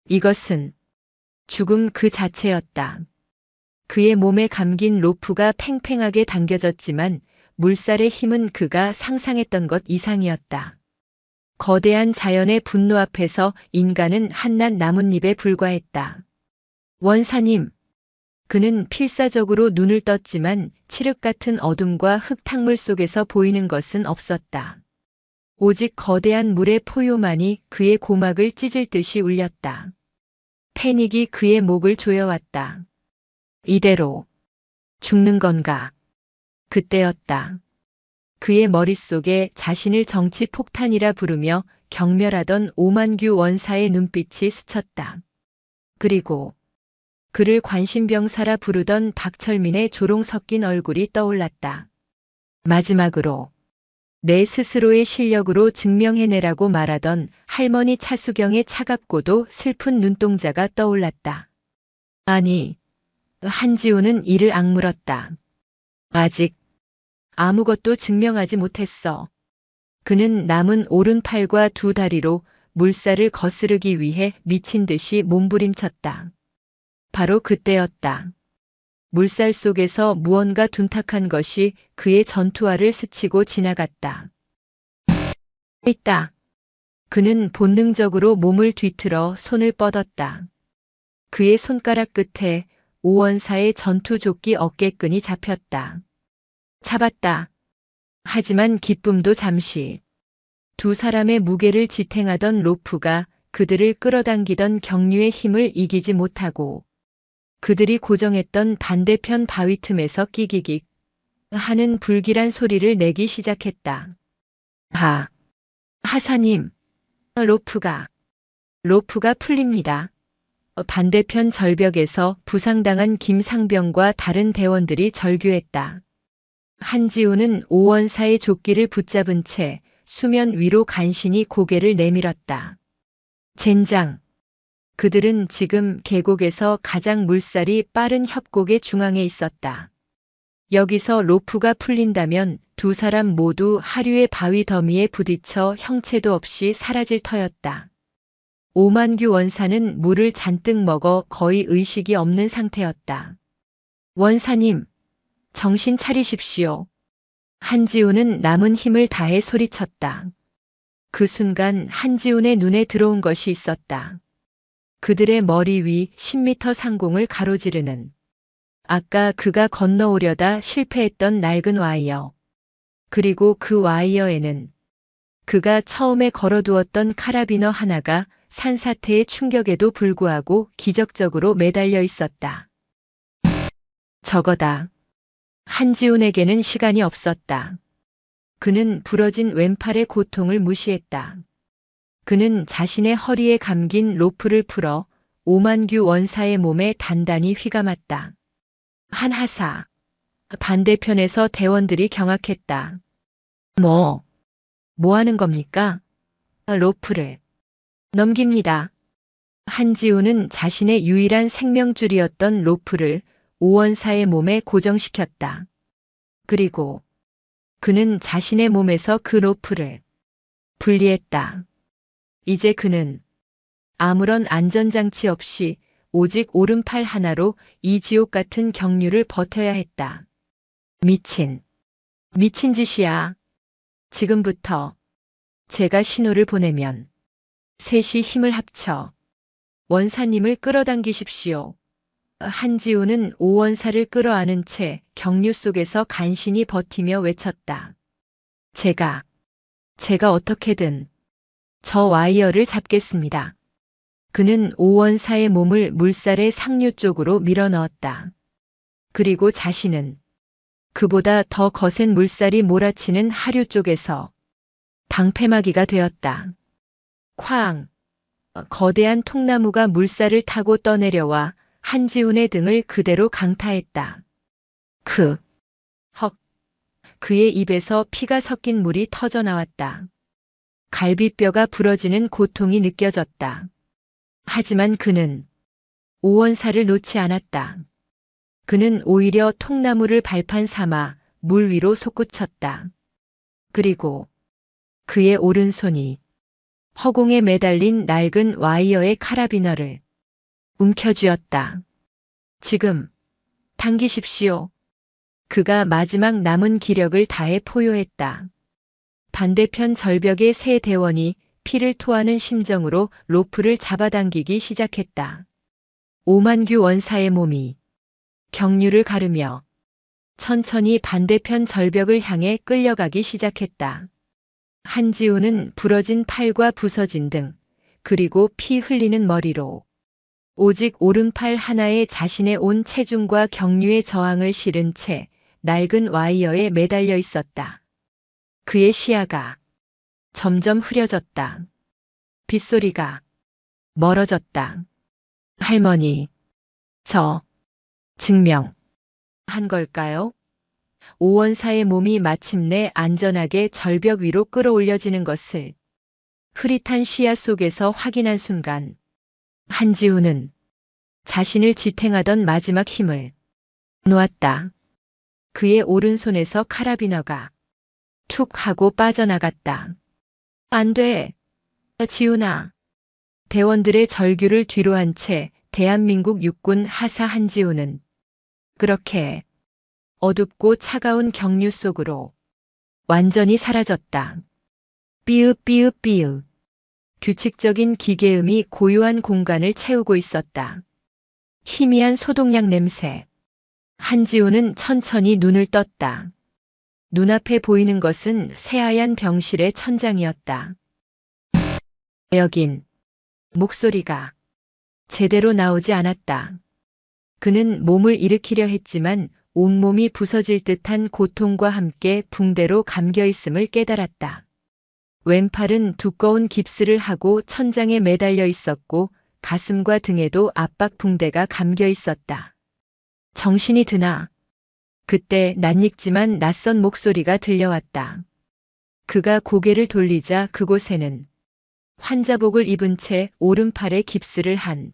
이것은 죽음 그 자체였다. 그의 몸에 감긴 로프가 팽팽하게 당겨졌지만 물살의 힘은 그가 상상했던 것 이상이었다. 거대한 자연의 분노 앞에서 인간은 한낱 나뭇잎에 불과했다. 원사님! 그는 필사적으로 눈을 떴지만 칠흑 같은 어둠과 흙탕물 속에서 보이는 것은 없었다. 오직 거대한 물의 포효만이 그의 고막을 찢을 듯이 울렸다. 패닉이 그의 목을 조여왔다. 이대로 죽는 건가? 그때였다. 그의 머릿속에 자신을 정치 폭탄이라 부르며 경멸하던 오만규 원사의 눈빛이 스쳤다. 그리고 그를 관심병사라 부르던 박철민의 조롱 섞인 얼굴이 떠올랐다. 마지막으로 내 스스로의 실력으로 증명해내라고 말하던 할머니 차수경의 차갑고도 슬픈 눈동자가 떠올랐다. 아니, 한지우는 이를 악물었다. 아직 아무것도 증명하지 못했어. 그는 남은 오른팔과 두 다리로 물살을 거스르기 위해 미친 듯이 몸부림쳤다. 바로 그때였다. 물살 속에서 무언가 둔탁한 것이 그의 전투화를 스치고 지나갔다. 있다. 그는 본능적으로 몸을 뒤틀어 손을 뻗었다. 그의 손가락 끝에 오원사의 전투조끼 어깨끈이 잡혔다. 잡았다. 하지만 기쁨도 잠시. 두 사람의 무게를 지탱하던 로프가 그들을 끌어당기던 경류의 힘을 이기지 못하고 그들이 고정했던 반대편 바위 틈에서 끼기기 하는 불길한 소리를 내기 시작했다. 하사님, 로프가 풀립니다. 반대편 절벽에서 부상당한 김상병과 다른 대원들이 절규했다. 한지우는 오원사의 조끼를 붙잡은 채 수면 위로 간신히 고개를 내밀었다. 젠장. 그들은 지금 계곡에서 가장 물살이 빠른 협곡의 중앙에 있었다. 여기서 로프가 풀린다면 두 사람 모두 하류의 바위 더미에 부딪혀 형체도 없이 사라질 터였다. 오만규 원사는 물을 잔뜩 먹어 거의 의식이 없는 상태였다. 원사님, 정신 차리십시오. 한지우는 남은 힘을 다해 소리쳤다. 그 순간 한지훈의 눈에 들어온 것이 있었다. 그들의 머리 위 10m 상공을 가로지르는 아까 그가 건너오려다 실패했던 낡은 와이어. 그리고 그 와이어에는 그가 처음에 걸어두었던 카라비너 하나가 산사태의 충격에도 불구하고 기적적으로 매달려 있었다. 저거다. 한지훈에게는 시간이 없었다. 그는 부러진 왼팔의 고통을 무시했다. 그는 자신의 허리에 감긴 로프를 풀어 오만규 원사의 몸에 단단히 휘감았다. 한하사. 반대편에서 대원들이 경악했다. 뭐 하는 겁니까? 로프를 넘깁니다. 한지우는 자신의 유일한 생명줄이었던 로프를 오원사의 몸에 고정시켰다. 그리고 그는 자신의 몸에서 그 로프를 분리했다. 이제 그는 아무런 안전장치 없이 오직 오른팔 하나로 이 지옥 같은 경류를 버텨야 했다. 미친 짓이야. 지금부터 제가 신호를 보내면 셋이 힘을 합쳐 원사님을 끌어당기십시오. 한지우는 오원사를 끌어안은 채 경류 속에서 간신히 버티며 외쳤다. 제가 어떻게든 저 와이어를 잡겠습니다. 그는 오원사의 몸을 물살의 상류 쪽으로 밀어넣었다. 그리고 자신은 그보다 더 거센 물살이 몰아치는 하류 쪽에서 방패막이가 되었다. 쾅! 거대한 통나무가 물살을 타고 떠내려와 한지훈의 등을 그대로 강타했다. 헉! 그의 입에서 피가 섞인 물이 터져 나왔다. 갈비뼈가 부러지는 고통이 느껴졌다. 하지만 그는 오원사를 놓지 않았다. 그는 오히려 통나무를 발판 삼아 물 위로 솟구쳤다. 그리고 그의 오른손이 허공에 매달린 낡은 와이어의 카라비너를 움켜쥐었다. 지금 당기십시오. 그가 마지막 남은 기력을 다해 포효했다. 반대편 절벽의 세 대원이 피를 토하는 심정으로 로프를 잡아당기기 시작했다. 오만규 원사의 몸이 경류를 가르며 천천히 반대편 절벽을 향해 끌려가기 시작했다. 한지우는 부러진 팔과 부서진 등, 그리고 피 흘리는 머리로 오직 오른팔 하나에 자신의 온 체중과 경류의 저항을 실은 채 낡은 와이어에 매달려 있었다. 그의 시야가 점점 흐려졌다. 빗소리가 멀어졌다. 할머니, 저 증명한 걸까요? 오원사의 몸이 마침내 안전하게 절벽 위로 끌어올려지는 것을 흐릿한 시야 속에서 확인한 순간 한지우는 자신을 지탱하던 마지막 힘을 놓았다. 그의 오른손에서 카라비너가 툭 하고 빠져나갔다. 안 돼, 지훈아. 대원들의 절규를 뒤로 한 채 대한민국 육군 하사 한지우는 그렇게 어둡고 차가운 경류 속으로 완전히 사라졌다. 삐읍삐읍삐읍. 규칙적인 기계음이 고요한 공간을 채우고 있었다. 희미한 소독약 냄새. 한지우는 천천히 눈을 떴다. 눈앞에 보이는 것은 새하얀 병실의 천장이었다. 여긴 목소리가 제대로 나오지 않았다. 그는 몸을 일으키려 했지만 온몸이 부서질 듯한 고통과 함께 붕대로 감겨 있음을 깨달았다. 왼팔은 두꺼운 깁스를 하고 천장에 매달려 있었고 가슴과 등에도 압박 붕대가 감겨 있었다. 정신이 드나? 그때 낯익지만 낯선 목소리가 들려왔다. 그가 고개를 돌리자 그곳에는 환자복을 입은 채 오른팔에 깁스를 한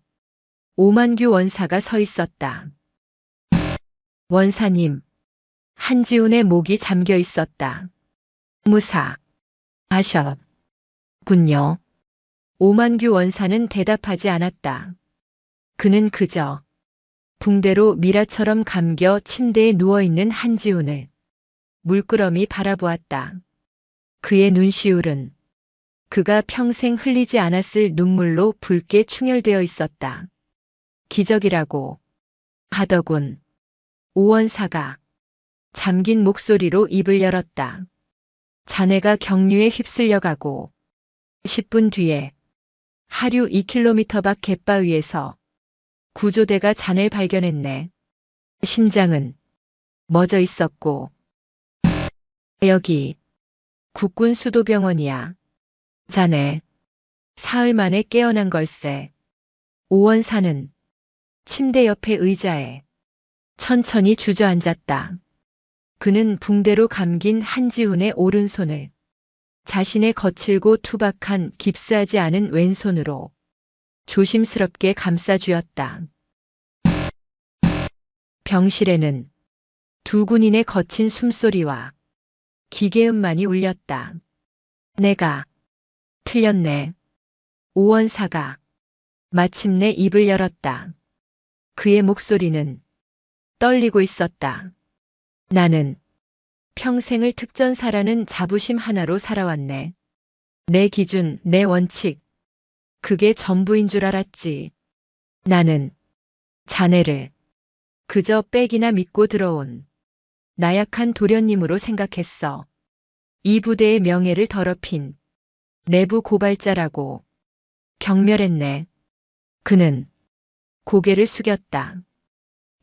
오만규 원사가 서 있었다. 원사님. 한지훈의 목이 잠겨 있었다. 무사 하셨군요. 오만규 원사는 대답하지 않았다. 그는 그저 붕대로 미라처럼 감겨 침대에 누워있는 한지훈을 물끄러미 바라보았다. 그의 눈시울은 그가 평생 흘리지 않았을 눈물로 붉게 충혈되어 있었다. 기적이라고 하더군. 오원사가 잠긴 목소리로 입을 열었다. 자네가 경류에 휩쓸려가고 10분 뒤에 하류 2km 밖 갯바위에서 구조대가 자네를 발견했네. 심장은 멎어 있었고. 여기 국군 수도병원이야. 자네 사흘 만에 깨어난 걸세. 오원사는 침대 옆에 의자에 천천히 주저앉았다. 그는 붕대로 감긴 한지훈의 오른손을 자신의 거칠고 투박한 깁스하지 않은 왼손으로 조심스럽게 감싸쥐었다. 병실에는 두 군인의 거친 숨소리와 기계음만이 울렸다. 내가 틀렸네. 오원사가 마침내 입을 열었다. 그의 목소리는 떨리고 있었다. 나는 평생을 특전사라는 자부심 하나로 살아왔네. 내 기준, 내 원칙, 그게 전부인 줄 알았지. 나는 자네를 그저 빽이나 믿고 들어온 나약한 도련님으로 생각했어. 이 부대의 명예를 더럽힌 내부 고발자라고 경멸했네. 그는 고개를 숙였다.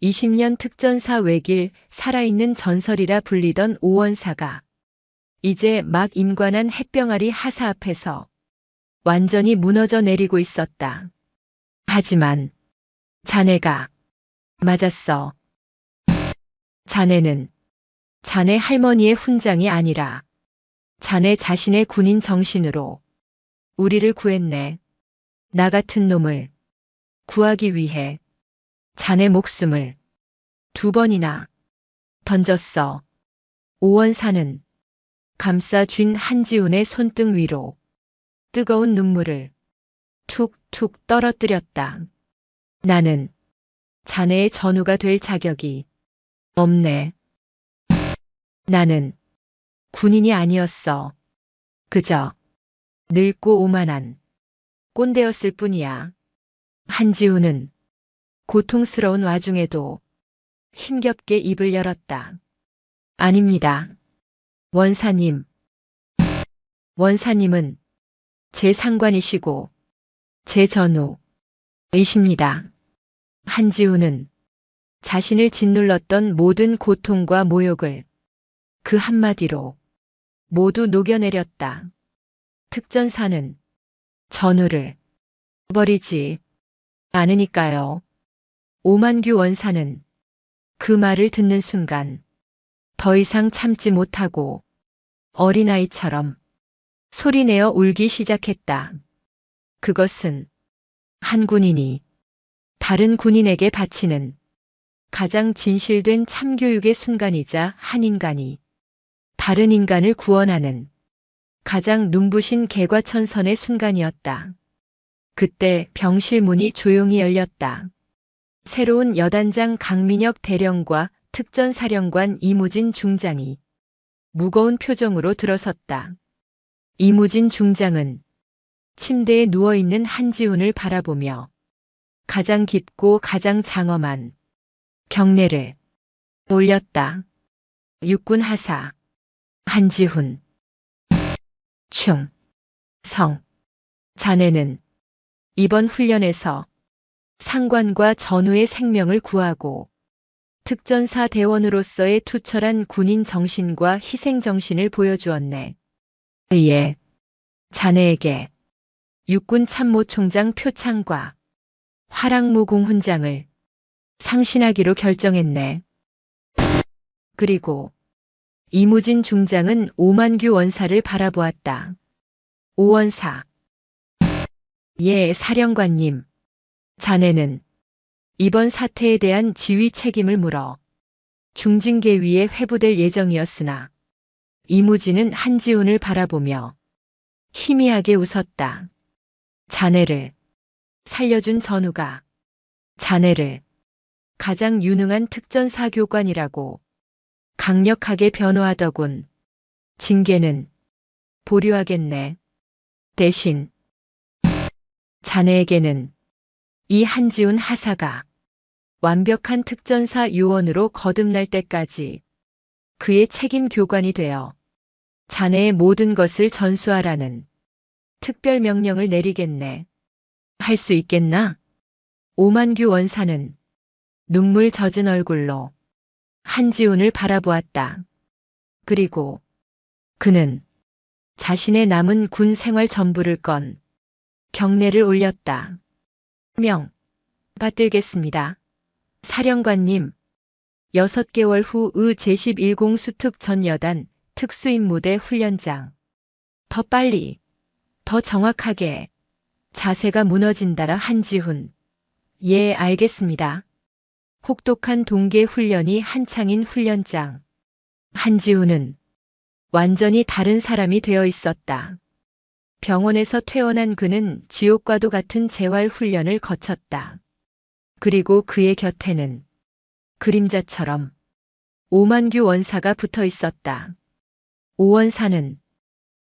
20년 특전사 외길 살아있는 전설이라 불리던 오원사가 이제 막 임관한 햇병아리 하사 앞에서 완전히 무너져 내리고 있었다. 하지만 자네가 맞았어. 자네는 자네 할머니의 훈장이 아니라 자네 자신의 군인 정신으로 우리를 구했네. 나 같은 놈을 구하기 위해 자네 목숨을 2번이나 던졌어. 오원사는 감싸 쥔 한지훈의 손등 위로 뜨거운 눈물을 툭툭 떨어뜨렸다. 나는 자네의 전우가 될 자격이 없네. 나는 군인이 아니었어. 그저 늙고 오만한 꼰대였을 뿐이야. 한지훈은 고통스러운 와중에도 힘겹게 입을 열었다. 아닙니다. 원사님. 원사님은 제 상관이시고 제 전우이십니다. 한지훈은 자신을 짓눌렀던 모든 고통과 모욕을 그 한마디로 모두 녹여내렸다. 특전사는 전우를 버리지 않으니까요. 오만규 원사는 그 말을 듣는 순간 더 이상 참지 못하고 어린아이처럼 소리내어 울기 시작했다. 그것은 한 군인이 다른 군인에게 바치는 가장 진실된 참교육의 순간이자 한 인간이 다른 인간을 구원하는 가장 눈부신 개과천선의 순간이었다. 그때 병실 문이 조용히 열렸다. 새로운 여단장 강민혁 대령과 특전사령관 이무진 중장이 무거운 표정으로 들어섰다. 이무진 중장은 침대에 누워있는 한지훈을 바라보며 가장 깊고 가장 장엄한 경례를 올렸다. 육군 하사 한지훈. 충성. 자네는 이번 훈련에서 상관과 전우의 생명을 구하고 특전사 대원으로서의 투철한 군인 정신과 희생 정신을 보여주었네. 이에 자네에게 육군 참모총장 표창과 화랑무공 훈장을 상신하기로 결정했네. 그리고 이무진 중장은 오만규 원사를 바라보았다. 오원사. 예, 사령관님. 자네는 이번 사태에 대한 지휘 책임을 물어 중징계위에 회부될 예정이었으나 이무진은 한지훈을 바라보며 희미하게 웃었다. 자네를 살려준 전우가 자네를 가장 유능한 특전사 교관이라고 강력하게 변호하더군. 징계는 보류하겠네. 대신 자네에게는 이 한지훈 하사가 완벽한 특전사 요원으로 거듭날 때까지 그의 책임 교관이 되어 자네의 모든 것을 전수하라는 특별 명령을 내리겠네. 할 수 있겠나? 오만규 원사는 눈물 젖은 얼굴로 한지훈을 바라보았다. 그리고 그는 자신의 남은 군 생활 전부를 건 경례를 올렸다. 명 받들겠습니다. 사령관님, 6개월 후의 제11공 수특 전여단 특수임무대 훈련장. 더 빨리, 더 정확하게. 자세가 무너진다라 한지훈. 예, 알겠습니다. 혹독한 동계 훈련이 한창인 훈련장. 한지훈은 완전히 다른 사람이 되어 있었다. 병원에서 퇴원한 그는 지옥과도 같은 재활 훈련을 거쳤다. 그리고 그의 곁에는 그림자처럼 오만규 원사가 붙어 있었다. 오 원사는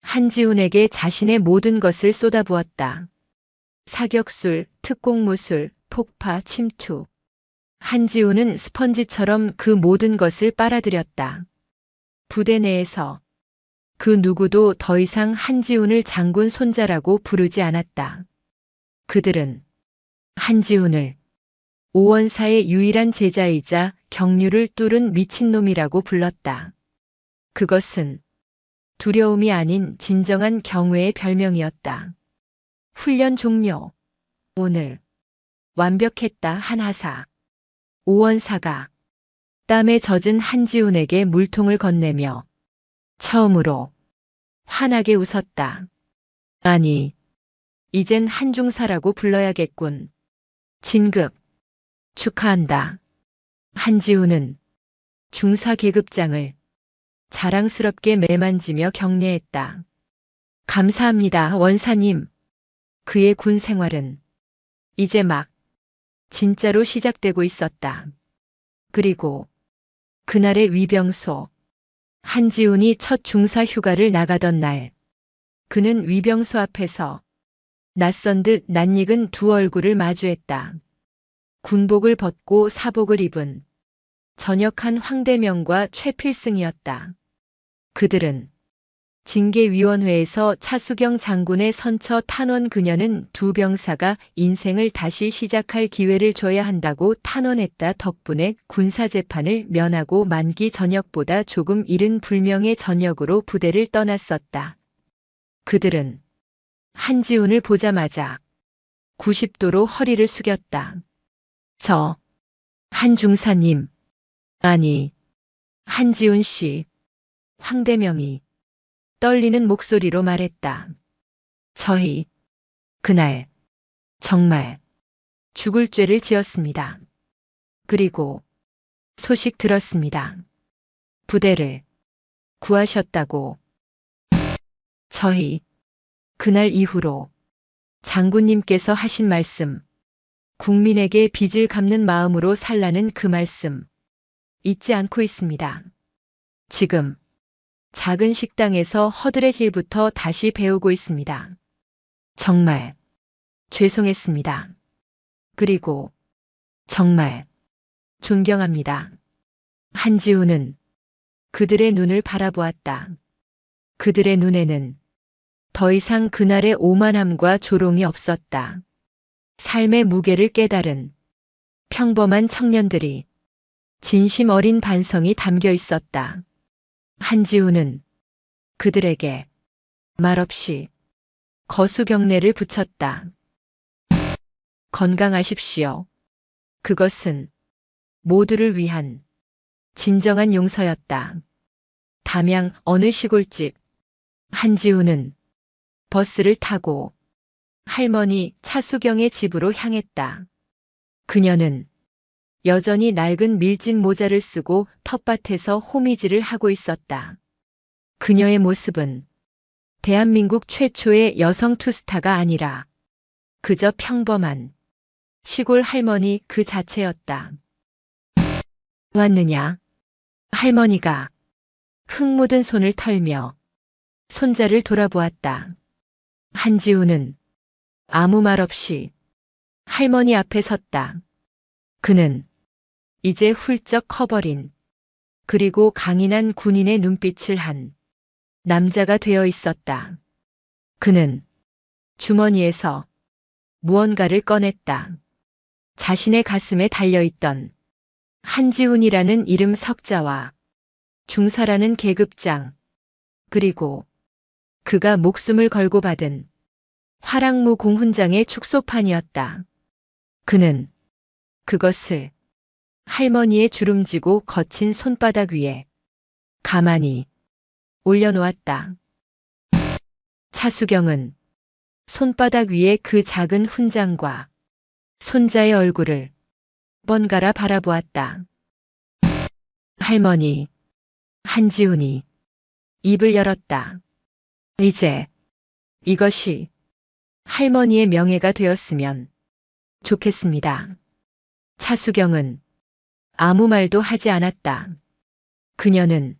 한지훈에게 자신의 모든 것을 쏟아부었다. 사격술, 특공무술, 폭파, 침투. 한지훈은 스펀지처럼 그 모든 것을 빨아들였다. 부대 내에서 그 누구도 더 이상 한지훈을 장군 손자라고 부르지 않았다. 그들은 한지훈을 오원사의 유일한 제자이자 경륜을 뚫은 미친놈이라고 불렀다. 그것은 두려움이 아닌 진정한 경외의 별명이었다. 훈련 종료. 오늘 완벽했다. 한하사. 오원사가 땀에 젖은 한지훈에게 물통을 건네며 처음으로 환하게 웃었다. 아니, 이젠 한중사라고 불러야겠군. 진급 축하한다. 한지훈은 중사 계급장을 자랑스럽게 매만지며 격려했다. 감사합니다, 원사님. 그의 군 생활은 이제 막 진짜로 시작되고 있었다. 그리고 그날의 위병소. 한지훈이 첫 중사 휴가를 나가던 날, 그는 위병소 앞에서 낯선 듯 낯익은 두 얼굴을 마주했다. 군복을 벗고 사복을 입은 전역한 황대명과 최필승이었다. 그들은 징계위원회에서 차수경 장군의 선처 탄원. 그녀는 두 병사가 인생을 다시 시작할 기회를 줘야 한다고 탄원했다. 덕분에 군사재판을 면하고 만기 전역보다 조금 이른 불명예 전역으로 부대를 떠났었다. 그들은 한지훈을 보자마자 90도로 허리를 숙였다. 저 한중사님, 아니 한지훈 씨. 황대명이 떨리는 목소리로 말했다. 저희 그날 정말 죽을 죄를 지었습니다. 그리고 소식 들었습니다. 부대를 구하셨다고. 저희 그날 이후로 장군님께서 하신 말씀, 국민에게 빚을 갚는 마음으로 살라는 그 말씀 잊지 않고 있습니다. 지금 작은 식당에서 허드렛일부터 다시 배우고 있습니다. 정말 죄송했습니다. 그리고 정말 존경합니다. 한지훈은 그들의 눈을 바라보았다. 그들의 눈에는 더 이상 그날의 오만함과 조롱이 없었다. 삶의 무게를 깨달은 평범한 청년들이 진심 어린 반성이 담겨 있었다. 한지훈은 그들에게 말없이 거수경례를 붙였다. 건강하십시오. 그것은 모두를 위한 진정한 용서였다. 담양 어느 시골집. 한지훈은 버스를 타고 할머니 차수경의 집으로 향했다. 그녀는 여전히 낡은 밀짚 모자를 쓰고 텃밭에서 호미질을 하고 있었다. 그녀의 모습은 대한민국 최초의 여성 투스타가 아니라 그저 평범한 시골 할머니 그 자체였다. 왔느냐? 할머니가 흙 묻은 손을 털며 손자를 돌아보았다. 한지훈은 아무 말 없이 할머니 앞에 섰다. 그는 이제 훌쩍 커버린 그리고 강인한 군인의 눈빛을 한 남자가 되어 있었다. 그는 주머니에서 무언가를 꺼냈다. 자신의 가슴에 달려있던 한지훈이라는 이름 석자와 중사라는 계급장, 그리고 그가 목숨을 걸고 받은 화랑무 공훈장의 축소판이었다. 그는 그것을 할머니의 주름지고 거친 손바닥 위에 가만히 올려놓았다. 차수경은 손바닥 위에 그 작은 훈장과 손자의 얼굴을 번갈아 바라보았다. 할머니, 한지훈이 입을 열었다. 이제 이것이 할머니의 명예가 되었으면 좋겠습니다. 차수경은 아무 말도 하지 않았다. 그녀는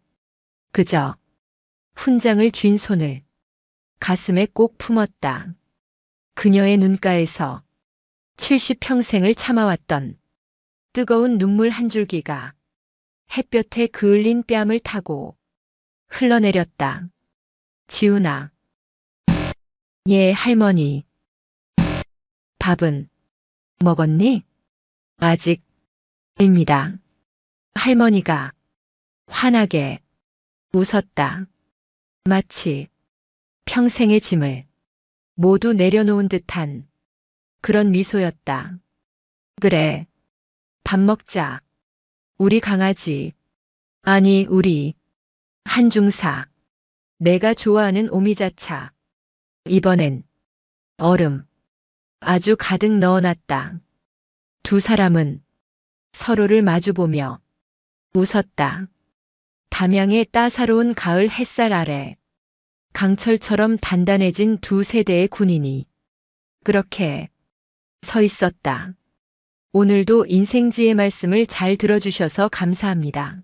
그저 훈장을 쥔 손을 가슴에 꼭 품었다. 그녀의 눈가에서 70평생을 참아왔던 뜨거운 눈물 한 줄기가 햇볕에 그을린 뺨을 타고 흘러내렸다. 지훈아. 예, 할머니. 밥은 먹었니? 아직입니다. 할머니가 환하게 웃었다. 마치 평생의 짐을 모두 내려놓은 듯한 그런 미소였다. 그래, 밥 먹자. 우리 강아지, 아니 우리 한중사, 내가 좋아하는 오미자차. 이번엔 얼음 아주 가득 넣어놨다. 두 사람은 서로를 마주보며 웃었다. 담양의 따사로운 가을 햇살 아래 강철처럼 단단해진 두 세대의 군인이 그렇게 서 있었다. 오늘도 인생지의 말씀을 잘 들어주셔서 감사합니다.